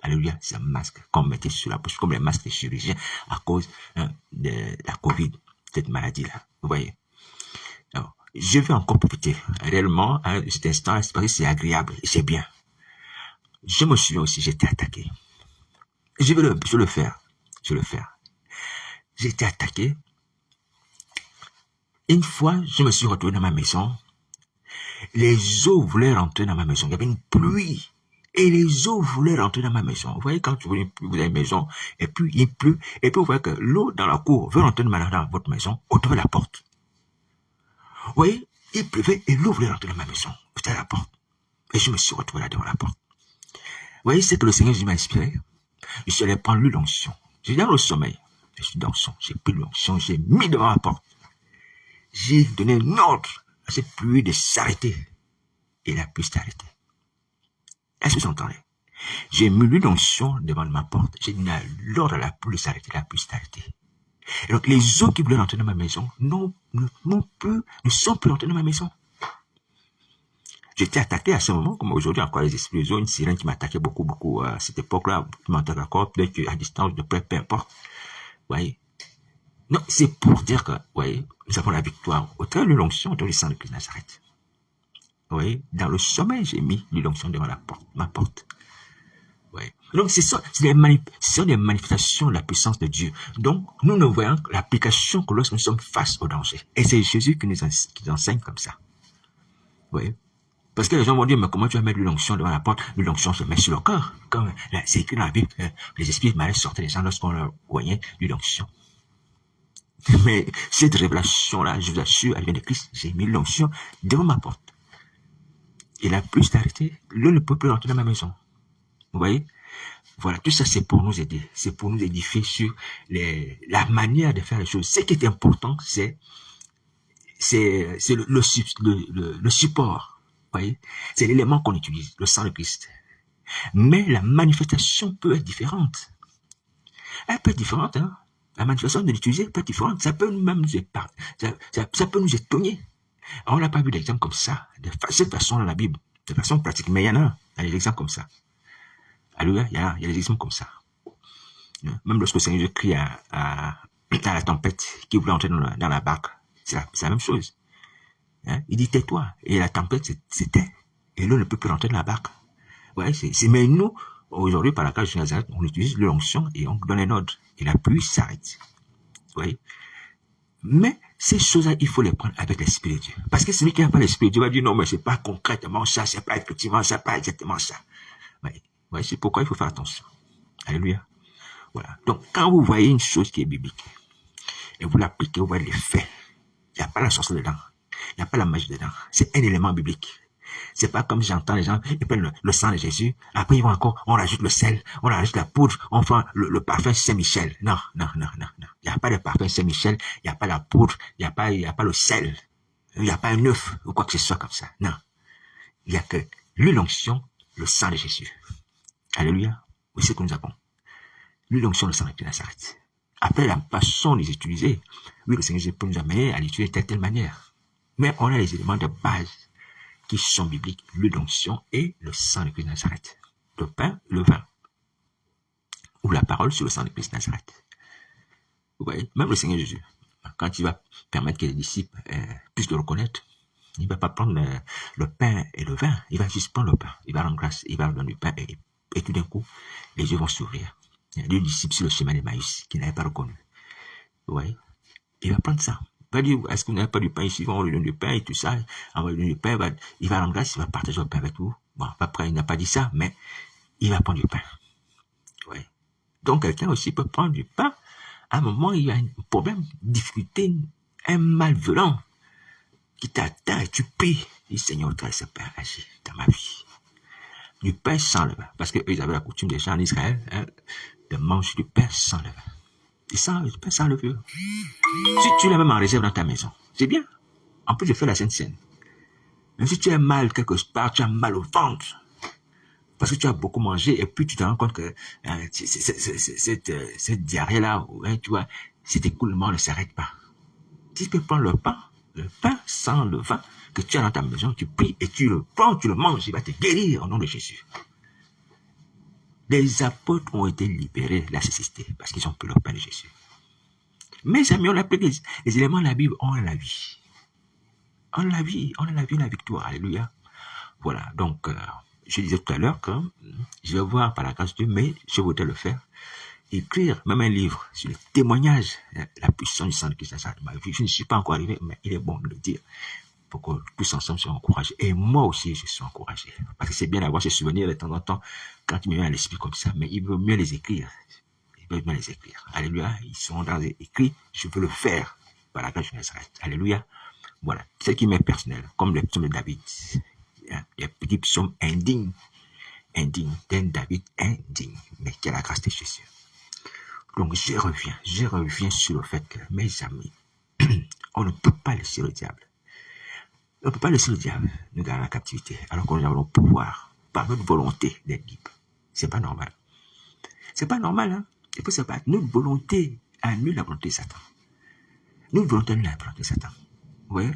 A: Alléluia. Ce masque qu'on mettait sur la bouche, comme les masques des chirurgiens à cause de la Covid, cette maladie-là. Vous voyez. Alors, je vais encore profiter. Réellement, à cet instant, c'est agréable et c'est bien. Je me souviens aussi, j'étais attaqué. Je vais le faire. J'ai été attaqué. Une fois, je me suis retrouvé dans ma maison. Les eaux voulaient rentrer dans ma maison. Il y avait une pluie. Et les eaux voulaient rentrer dans ma maison. Vous voyez, quand vous avez une maison, et puis il pleut, et puis vous voyez que l'eau dans la cour veut rentrer dans votre maison, au travers de la porte. Vous voyez, il pleuvait et l'eau voulait rentrer dans ma maison, au travers de la porte. Et je me suis retrouvé là devant la porte. Vous voyez, c'est que le Seigneur m'a inspiré. Je suis allé prendre l'onction. J'ai dans le sommeil. Je suis dans le son. J'ai pris l'onction, j'ai mis devant la porte. J'ai donné un ordre à cette pluie de s'arrêter. Et la pluie s'est arrêtée. Est-ce que vous entendez? J'ai mis l'onction devant ma porte. J'ai donné l'ordre à la pluie de s'arrêter. La pluie s'est arrêtée. Et donc, les eaux qui voulaient rentrer dans ma maison ne sont plus rentrées dans ma maison. J'étais attaqué à ce moment, comme aujourd'hui encore les esprits des eaux, une sirène qui m'attaquait beaucoup à cette époque-là, qui m'attaque encore, peut-être qu'à distance, de près, peu importe. Vous voyez? Non, c'est pour dire que, vous voyez, nous avons la victoire au travers de l'onction, au travers du sang de Christ Nazareth. Vous voyez? Dans le sommeil, j'ai mis l'onction devant ma porte. Vous voyez? Donc, ce sont des manifestations de la puissance de Dieu. Donc, nous ne voyons l'application que lorsque nous sommes face au danger. Et c'est Jésus qui nous enseigne comme ça. Vous voyez? Parce que les gens vont dire, mais comment tu vas mettre l'onction devant la porte? L'onction se met sur le corps. Comme c'est écrit dans la Bible, les esprits malins sortaient des gens lorsqu'on leur voyait l'onction. Mais cette révélation-là, je vous assure, elle vient de Christ. J'ai mis l'onction devant ma porte. Et la pluie s'est arrêtée. L'eau ne peut plus rentrer dans ma maison. Vous voyez? Voilà, tout ça, c'est pour nous aider. C'est pour nous édifier sur la manière de faire les choses. Ce qui est important, c'est le support. Vous voyez? C'est l'élément qu'on utilise, le sang de Christ. Mais la manifestation peut être différente. Elle peut être différente, hein. La manifestation de l'utiliser peut être différente. Ça peut même ça peut nous étonner. On n'a pas vu d'exemple comme ça, de cette façon dans la Bible, de façon pratique. Mais il y en a des exemples comme ça. Alléluia, il y a des exemples comme ça. Même lorsque le Seigneur Jésus crie à la tempête qui voulait entrer dans la barque, c'est la même chose. Hein? Il dit tais-toi. Et la tempête c'était. Et l'eau ne peut plus rentrer dans la barque. Ouais, mais nous, aujourd'hui, par la grâce de Nazareth, on utilise l'onction et on donne un ordre. Et la pluie s'arrête. Vous voyez? Mais ces choses-là, il faut les prendre avec l'Esprit de Dieu. Parce que celui qui n'a pas l'Esprit de Dieu va dire non, mais c'est pas concrètement ça, c'est pas effectivement ça, pas exactement ça. Ouais, c'est pourquoi il faut faire attention. Alléluia. Voilà. Donc, quand vous voyez une chose qui est biblique, et vous l'appliquez, vous voyez les faits, il n'y a pas la sorcellerie dedans. Il n'y a pas la magie dedans. C'est un élément biblique. C'est pas comme j'entends les gens, ils prennent le sang de Jésus, après ils vont encore, on rajoute le sel, on rajoute la poudre, on fait le parfum Saint-Michel. Non. Il n'y a pas de parfum Saint-Michel, il n'y a pas la poudre, il n'y a pas le sel, il n'y a pas un œuf, ou quoi que ce soit comme ça. Non. Il n'y a que l'huile onction, le sang de Jésus. Alléluia. Oui, c'est ce que nous avons. L'huile onction, le sang de Nazareth. Après, la façon de les utiliser, oui, le Seigneur Jésus peut nous amener à l'utiliser de telle manière. Mais on a les éléments de base qui sont bibliques, l'huile d'onction et le sang de Christ de Nazareth. Le pain, le vin. Ou la parole sur le sang de Christ de Nazareth. Vous voyez, même le Seigneur Jésus, quand il va permettre que les disciples puissent le reconnaître, il ne va pas prendre le pain et le vin, il va juste prendre le pain, il va rendre grâce, il va donner le pain et tout d'un coup, les yeux vont s'ouvrir. Il y a deux disciples sur le chemin d'Emmaüs qui n'avaient pas reconnu. Vous voyez, il va prendre ça. Il va dire, est-ce que vous n'avez pas du pain ici? On va lui donner du pain et tout ça. On va lui donner du pain, il va rendre grâce, il va partager le pain avec vous. Bon, après, il n'a pas dit ça, mais il va prendre du pain. Oui. Donc, quelqu'un aussi peut prendre du pain. À un moment, il y a un problème, une difficulté, un mal violent qui t'atteint et tu pries. Dis, Seigneur, toi, ce pain agit dans ma vie. Du pain sans levain. Parce qu'eux, ils avaient la coutume des gens en Israël, de manger du pain sans levain. Du pain sans levure. Si tu l'as même en réserve dans ta maison, c'est bien. En plus, je fais la Sainte Seine. Mais si tu as mal quelque part, tu as mal au ventre, parce que tu as beaucoup mangé, et puis tu te rends compte que cette diarrhée-là, tu vois, cet écoulement ne s'arrête pas. Si tu peux prendre le pain sans levain que tu as dans ta maison, tu pries et tu le prends, tu le manges, il va te guérir au nom de Jésus. Les apôtres ont été libérés de la cécité parce qu'ils ont pris le pain de Jésus. Mes amis, on a pris les éléments de la Bible, on a la vie. On a la vie, la victoire. Alléluia. Voilà, donc, je disais tout à l'heure que je vais voir par la grâce de Dieu, mais je voudrais le faire. Écrire même un livre sur le témoignage, la puissance du sang de Christ dans ma vie. Je ne suis pas encore arrivé, mais il est bon de le dire pour que tous ensemble soyons encouragés. Et moi aussi, je suis encouragé. Parce que c'est bien d'avoir ces souvenirs de temps en temps quand il me vient à l'esprit comme ça, mais il vaut mieux les écrire. Alléluia. Ils sont dans les écrits. Je veux le faire par la grâce de Nazareth. Alléluia. Voilà. Ce qui m'est personnel, comme les psaumes de David. Les petits psaumes indignes. D'un David indigne. Mais qui a la grâce de Jésus. Donc, je reviens sur le fait que, mes amis, on ne peut pas laisser le diable. On ne peut pas laisser le diable nous garder la captivité, alors que nous avons le pouvoir, par notre volonté, d'être libre. C'est pas normal. C'est pas normal, hein. Il faut se battre. Notre volonté annule la volonté de Satan. Notre volonté annule la volonté de Satan. Vous voyez?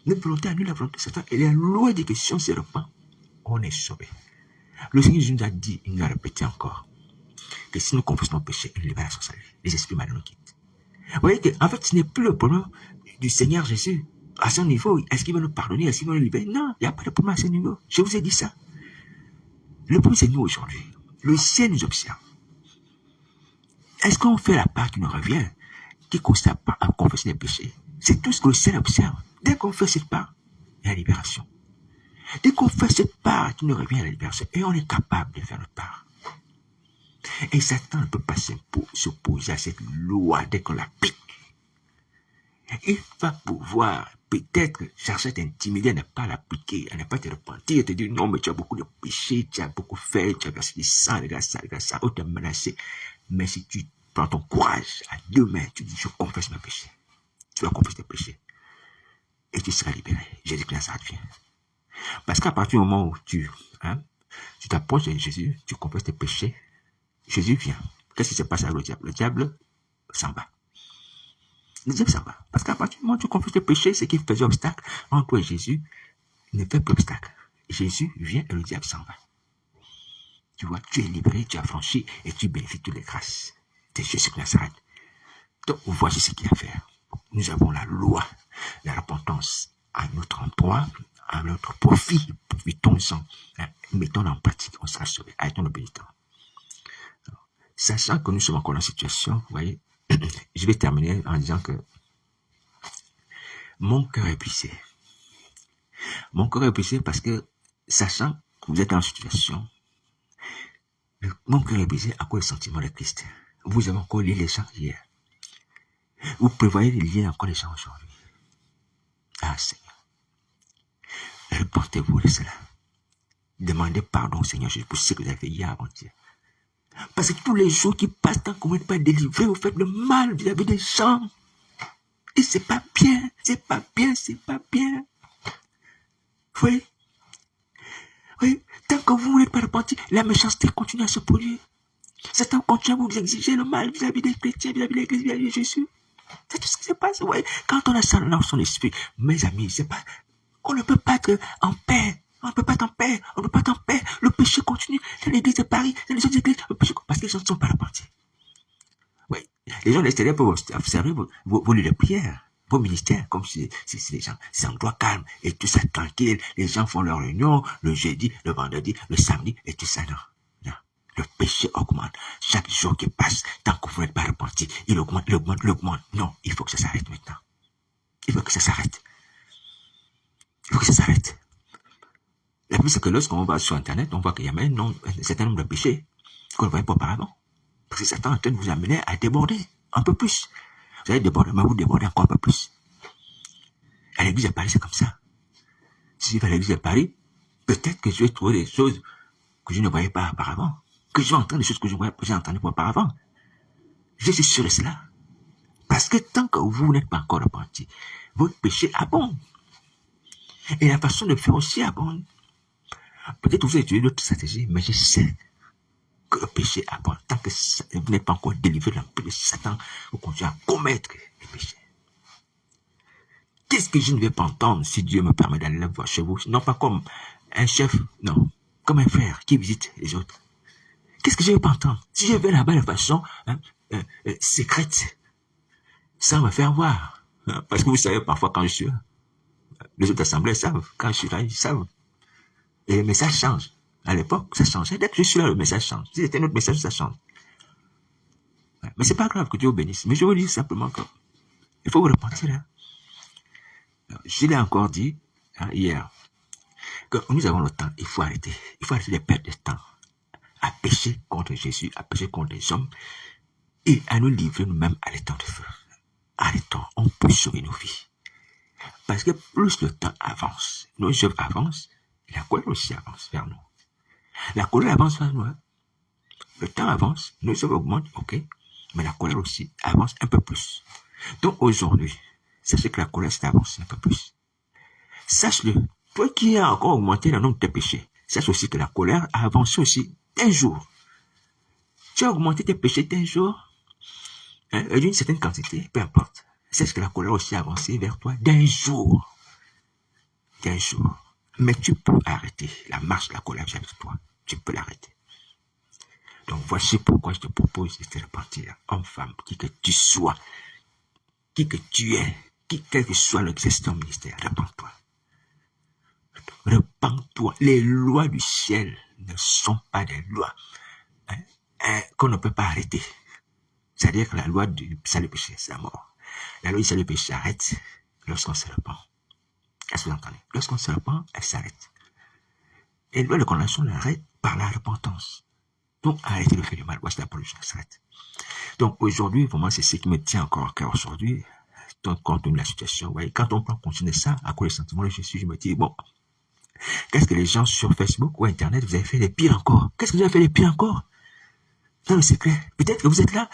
A: Notre volonté annule la volonté de Satan. Et la loi dit que si on se repent, on est sauvé. Le Seigneur nous a dit, il nous a répété encore, que si nous confessons nos péchés, il libère la sorcellerie. Les esprits malins nous quittent. Vous voyez qu'en fait, ce n'est plus le problème du Seigneur Jésus. À son niveau, est-ce qu'il va nous pardonner? Est-ce qu'il va nous libérer? Non, il n'y a pas de problème à ce niveau. Je vous ai dit ça. Le problème, c'est nous aujourd'hui. Le ciel nous observe. Est-ce qu'on fait la part qui nous revient, qui consiste à confesser les péchés? C'est tout ce que le ciel observe. Dès qu'on fait cette part, il y a la libération. Dès qu'on fait cette part qui nous revient, il y a la libération. Et on est capable de faire notre part. Et Satan ne peut pas s'opposer à cette loi dès qu'on l'applique. il va pouvoir peut-être chercher à t'intimider, à ne pas l'appliquer, à ne pas te repentir, te dire non, mais tu as beaucoup de péchés, tu as beaucoup fait, tu as versé du sang, regarde ça, ou te menacer. Mais si tu prends ton courage à 2 mains, tu dis je confesse mes péchés, tu vas confesser tes péchés et tu seras libéré. Jésus-Christ Nazareth vient. Parce qu'à partir du moment où tu t'approches de Jésus, tu confesses tes péchés, Jésus vient. Qu'est-ce qui se passe avec le diable? Le diable s'en va. Le diable s'en va. Parce qu'à partir du moment où tu confesses tes péchés, ce qui faisait obstacle entre toi et Jésus ne fait plus obstacle. Jésus vient et le diable s'en va. Tu vois, tu es libéré, tu as franchi et tu bénéficies de toutes les grâces de Jésus de Nazareth. Donc, voici ce qu'il y a à faire. Nous avons la loi, la repentance à notre endroit, à notre profit. Profitons-en, mettons en pratique, on sera sauvé. Arrêtons le pénitent. Sachant que nous sommes encore dans la situation, vous voyez, je vais terminer en disant que mon cœur est brisé. Mon cœur est brisé parce que, sachant que vous êtes dans la situation, mon cœur est brisé à cause du sentiment de Christ. Vous avez encore lié les gens hier. Vous prévoyez de lier encore les gens aujourd'hui. Ah Seigneur, repentez-vous de cela. Demandez pardon au Seigneur Jésus pour ce que vous avez fait hier avant-hier. Parce que tous les jours qui passent, tant que vous n'êtes pas délivré, vous faites le mal vis-à-vis des gens. Et c'est pas bien, c'est pas bien, c'est pas bien. Oui. Oui, tant que vous n'êtes pas repenti, la méchanceté continue à se produire. Satan continue à vous exiger le mal vis-à-vis des chrétiens, vis-à-vis de l'église, vis-à-vis de Jésus. C'est tout ce qui se passe, oui. Quand on a ça dans son esprit, mes amis, c'est pas, on ne peut pas être en paix. On ne peut pas être en paix. On ne peut pas être en paix. Le péché continue. Dans l'église de Paris, dans les autres églises, le péché continue. Parce que les gens ne sont pas repentis. Oui. Les gens de l'extérieur peuvent observer vos lieux de prière, vos ministères, comme si les gens, c'est un endroit calme, et tout ça tranquille. Les gens font leur réunion le jeudi, le vendredi, le samedi, et tout ça, non. Non. Le péché augmente. Chaque jour qui passe, tant que vous n'êtes pas repenti, il augmente, il augmente, il augmente. Non, il faut que ça s'arrête maintenant. Il faut que ça s'arrête. Il faut que ça s'arrête. La plus c'est que lorsqu'on va sur Internet, on voit qu'il y a un certain nombre de péchés qu'on ne voyait pas auparavant. Parce que Satan est en train de vous amener à déborder un peu plus. Vous allez déborder, mais vous débordez encore un peu plus. À l'église de Paris, c'est comme ça. Si je vais à l'église de Paris, peut-être que je vais trouver des choses que je ne voyais pas auparavant. Que je vais entendre des choses que je n'ai entendues pas auparavant. Je suis sûr de cela. Parce que tant que vous n'êtes pas encore repenti, votre péché abonde. Et la façon de faire aussi abonde. Peut-être que vous avez utilisé d'autres stratégies, mais je sais que le péché abonde. Tant que vous n'êtes pas encore délivré de l'empire de Satan, vous continuez à commettre les péchés. Qu'est-ce que je ne vais pas entendre si Dieu me permet d'aller voir chez vous? Non pas comme un chef, non, comme un frère qui visite les autres. Qu'est-ce que je ne vais pas entendre? Si je vais là-bas de façon secrète, sans me faire voir. Parce que vous savez, parfois quand je suis là, les autres assemblées savent. Quand je suis là, ils savent. Et le message change. À l'époque, ça changeait. Dès que je suis là, le message change. Si c'était un autre message, ça change. Mais c'est pas grave que Dieu vous bénisse. Mais je vous dis simplement que il faut vous repentir. Je l'ai encore dit hier, que nous avons le temps. Il faut arrêter. Il faut arrêter de perdre de temps à pécher contre Jésus, à pécher contre les hommes et à nous livrer nous-mêmes à l'étang de feu. Arrêtons. On peut sauver nos vies. Parce que plus le temps avance, nos œuvres avancent, la colère aussi avance vers nous. La colère avance vers nous. Le temps avance, nos œuvres augmentent, ok, mais la colère aussi avance un peu plus. Donc aujourd'hui, sachez que la colère s'est avancée un peu plus. Sache-le, toi qui as encore augmenté le nombre de tes péchés, sache aussi que la colère a avancé aussi d'un jour. Tu as augmenté tes péchés d'un jour, d'une certaine quantité, peu importe. Sache que la colère aussi a avancé vers toi d'un jour. D'un jour. Mais tu peux arrêter la marche de la colère vers toi. Tu peux l'arrêter. Donc voici pourquoi je te propose de te repentir, homme, femme, qui que tu sois, qui que tu es, quel que soit le geste de ton ministère, repens-toi. Repens-toi. Les lois du ciel ne sont pas des lois qu'on ne peut pas arrêter. C'est-à-dire que la loi du salut péché, c'est la mort. La loi du salut péché s'arrête lorsqu'on se repent. Est-ce que vous entendez? Lorsqu'on se repent, elle s'arrête. Et la loi de condamnation l'arrête par la repentance. Donc, arrêtez de faire du mal. Voici la police, ça s'arrête. Donc, aujourd'hui, vraiment, c'est ce qui me tient encore à cœur aujourd'hui. compte tenu de la situation. Vous voyez, quand on prend conscience de ça, à cause des sentiments de Jésus, je me dis, bon, qu'est-ce que les gens sur Facebook ou Internet, vous avez fait de pire encore? Qu'est-ce que vous avez fait de pire encore? Dans le secret. Peut-être que vous êtes là,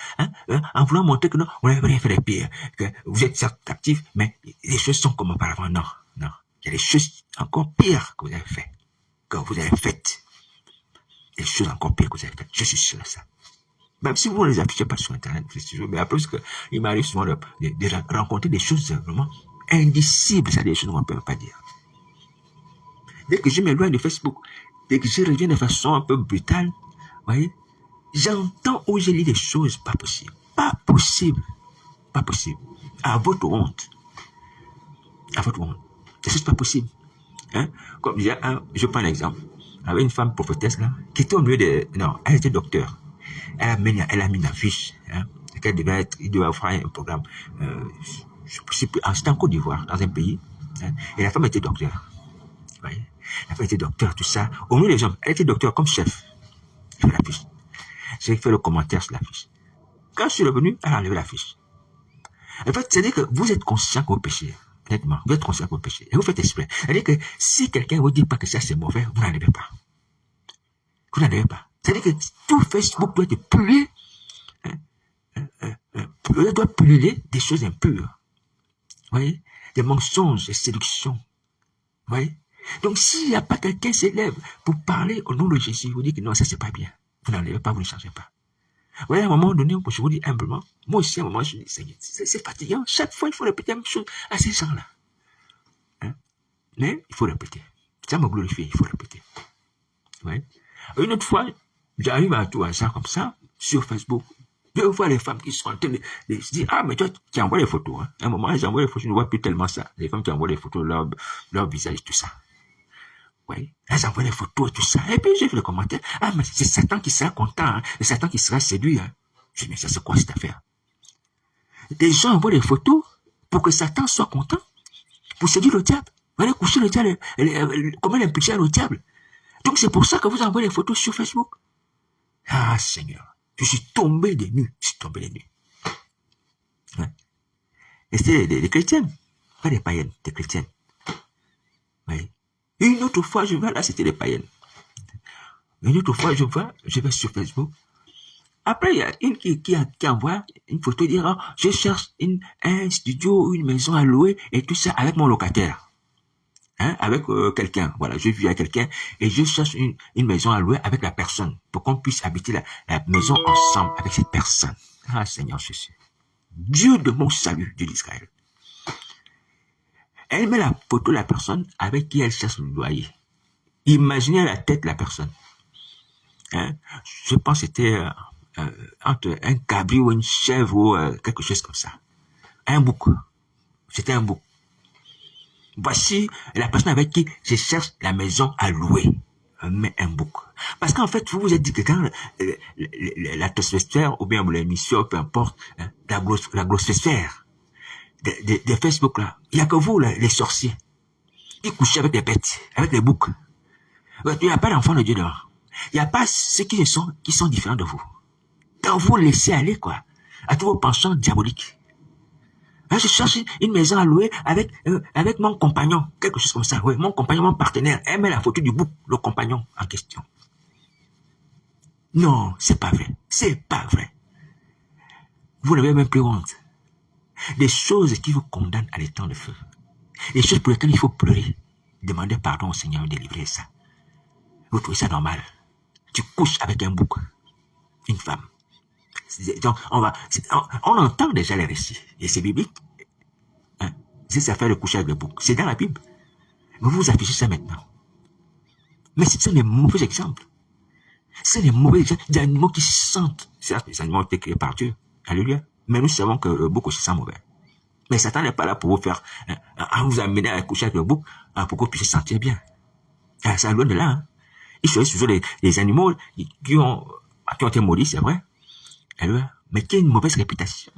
A: en voulant montrer que non, on n'avait rien fait de pire, que vous êtes certes actifs, mais les choses sont comme auparavant. Non, non. Il y a des choses encore pires que vous avez fait, que vous avez faites. Des choses encore pires que vous avez faites. Je suis sûr de ça. Même si vous ne les affichez pas sur Internet, mais après, il m'arrive souvent de rencontrer des choses vraiment indicibles, c'est-à-dire des choses qu'on ne peut pas dire. Dès que je m'éloigne de Facebook, dès que je reviens de façon un peu brutale, vous voyez, j'entends ou je lis des choses pas possibles. Pas possible. Pas possible. À votre honte. À votre honte. Des choses pas possibles. Hein? Comme je prends l'exemple. Il y avait une femme prophétesse là, qui était au milieu de... Non, elle était docteur. Elle a mis une affiche. Hein, il devait faire un programme. C'était en Côte d'Ivoire, dans un pays. Hein, et la femme était docteur. Vous voyez? La femme était docteur, tout ça. Au milieu des gens, elle était docteur comme chef. Elle fait l'affiche. J'ai fait le commentaire sur l'affiche. Quand je suis revenu, elle a enlevé l'affiche. En fait, c'est-à-dire que vous êtes conscient que vous péchez. Honnêtement, vous êtes conscient que vous péchez. Et vous faites exprès. C'est-à-dire que si quelqu'un ne vous dit pas que ça c'est mauvais, vous n'enlevez pas. Vous n'enlevez pas. C'est-à-dire que tout Facebook doit être pulé. Doit puller des choses impures. Vous voyez? Des mensonges, des séductions. Vous voyez? Donc, s'il n'y a pas quelqu'un qui s'élève pour parler au nom de Jésus, vous dit que non, ça c'est pas bien. Vous n'enlevez pas, vous ne changez pas. Vous voyez, à un moment donné, je vous dis humblement, moi aussi, à un moment, je dis, Seigneur, c'est fatigant. Chaque fois, il faut répéter la même chose à ces gens-là. Hein? Mais il faut répéter. Ça me glorifie, il faut répéter. Vous voyez? Une autre fois, j'arrive à tout hasard comme ça, sur Facebook. Je vois les femmes qui sont en train de se dire, ah, mais toi, tu envoies les photos. Hein. À un moment, j'envoie les photos, je ne vois plus tellement ça. Les femmes qui envoient les photos, leur visage, tout ça. Oui, elles envoient les photos et tout ça. Et puis j'ai fait le commentaire. Ah, mais c'est Satan qui sera content. Hein. C'est Satan qui sera séduit. Hein. Je dis, mais ça c'est quoi cette affaire? Des gens envoient les photos pour que Satan soit content. Pour séduire le diable. Vous allez coucher le diable. Comment l'impulser au diable? Donc c'est pour ça que vous envoyez les photos sur Facebook. Ah, Seigneur. Je suis tombé des nues. Je suis tombé des nues. Ouais. Et c'était des chrétiennes. Pas des païennes, des chrétiennes. Oui. Une autre fois, je vais là, c'était des païennes. Une autre fois, je vais sur Facebook. Après, il y a une qui envoie une photo disant, je cherche un studio, une maison à louer et tout ça avec mon locataire. Hein, avec quelqu'un. Voilà, je vis avec quelqu'un et je cherche une maison à louer avec la personne pour qu'on puisse habiter la maison ensemble avec cette personne. Ah, Seigneur Jésus. Dieu de mon salut, Dieu d'Israël. Elle met la photo de la personne avec qui elle cherche le loyer. Imaginez la tête de la personne. Hein? Je pense que c'était entre un cabri ou une chèvre ou quelque chose comme ça. Un bouc. C'était un bouc. Voici la personne avec qui je cherche la maison à louer. Mais un bouc. Parce qu'en fait, vous vous êtes dit que quand la tostosphère ou bien l'émission, peu importe, hein, la glossosphère, des Facebook là. Il n'y a que vous, là, les sorciers, qui couchez avec les bêtes, avec les boucs. Il n'y a pas d'enfants de Dieu dehors. Il n'y a pas ceux qui sont différents de vous. Donc vous laissez aller, quoi, à tous vos penchants diaboliques. Là, je cherche une maison à louer avec mon compagnon, quelque chose comme ça. Oui, mon compagnon, mon partenaire. Elle met la photo du bouc, le compagnon en question. Non, c'est pas vrai. C'est pas vrai. Vous n'avez même plus honte. Des choses qui vous condamnent à l'étang de feu. Des choses pour lesquelles il faut pleurer. Demander pardon au Seigneur et délivrer ça. Vous trouvez ça normal? Tu couches avec un bouc, une femme. Donc, on entend déjà les récits. Et c'est biblique. Hein? C'est ça fait le coucher avec le bouc. C'est dans la Bible. Mais vous affichez ça maintenant. Mais ce sont des mauvais exemples. C'est des mauvais exemples d'animaux qui sentent. Certes, les animaux ont été créés par Dieu. Alléluia. Mais nous savons que le bouc aussi sent mauvais. Mais Satan n'est pas là pour vous faire, à vous amener à coucher avec le bouc, pour que vous puissiez sentir bien. C'est loin de là. Hein. Il choisit toujours les animaux qui ont été maudits, c'est vrai. Alléluia. Mais qui ont une mauvaise réputation.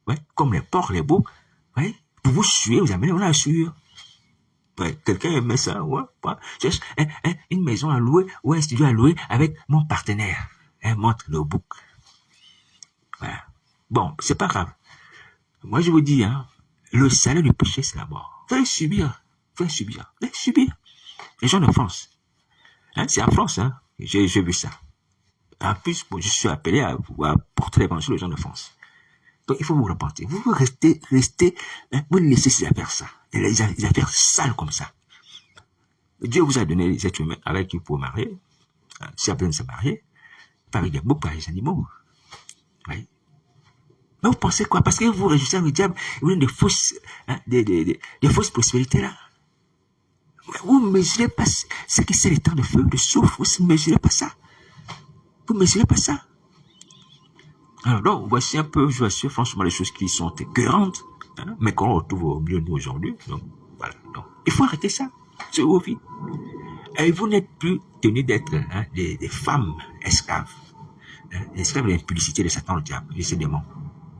A: Ouais. Comme les porcs, les boucs. Ouais. Pour vous suer, vous amenez la sueur. Ouais. Quelqu'un aimait ça. Ouais. Cherche une maison à louer ou un studio à louer avec mon partenaire. Elle montre le bouc. Voilà. Bon, c'est pas grave. Moi, je vous dis, hein, le salaire du péché, c'est la mort. Faites subir. Faites subir. Faites subir. Les gens de France. Hein, c'est en France, hein. J'ai vu ça. En plus, bon, je suis appelé à porter l'évangile aux gens de France. Donc, il faut vous repentir. Vous restez, hein, vous laissez ces affaires ça. Les affaires sales comme ça. Dieu vous a donné les êtres humains avec qui vous pouvez marier. Si vous besoin de se marier, pas avec des boucs, pas avec des animaux. Oui. Mais vous pensez quoi? Parce que vous réjouissez le diable, vous avez des fausses, hein, des fausses prospérités là. Vous ne mesurez pas ce que c'est les temps de feu, de souffle. Vous ne mesurez pas ça. Vous ne mesurez pas ça. Alors donc, voici un peu, je vois sûr, franchement, les choses qui sont écœurantes, hein, mais qu'on retrouve au milieu de nous aujourd'hui. Donc, voilà. Donc, il faut arrêter ça sur vos vies. Et vous n'êtes plus tenus d'être hein, des femmes esclaves. Hein, esclaves de l'impudicité de Satan, le diable, de ses démons.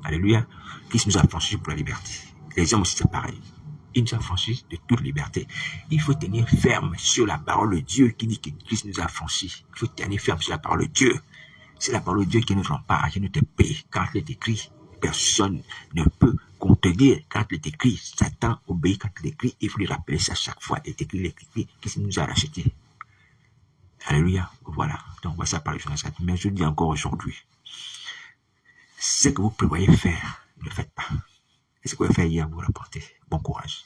A: Alléluia. Christ nous a franchis pour la liberté. Les hommes aussi, c'est pareil. Il nous a franchis de toute liberté. Il faut tenir ferme sur la parole de Dieu qui dit que Christ nous a franchis. Il faut tenir ferme sur la parole de Dieu. C'est la parole de Dieu qui nous rempart, qui nous paie. Quand il est écrit, personne ne peut contenir. Quand il est écrit, Satan obéit quand il est écrit. Il faut lui rappeler ça chaque fois. Il est écrit, Christ nous a rachetés. Alléluia. Voilà. Donc, voici la parole de Jonas. Mais je dis encore aujourd'hui, ce que vous prévoyez faire, ne le faites pas. Et ce que vous avez fait hier, vous rapportez. Bon courage.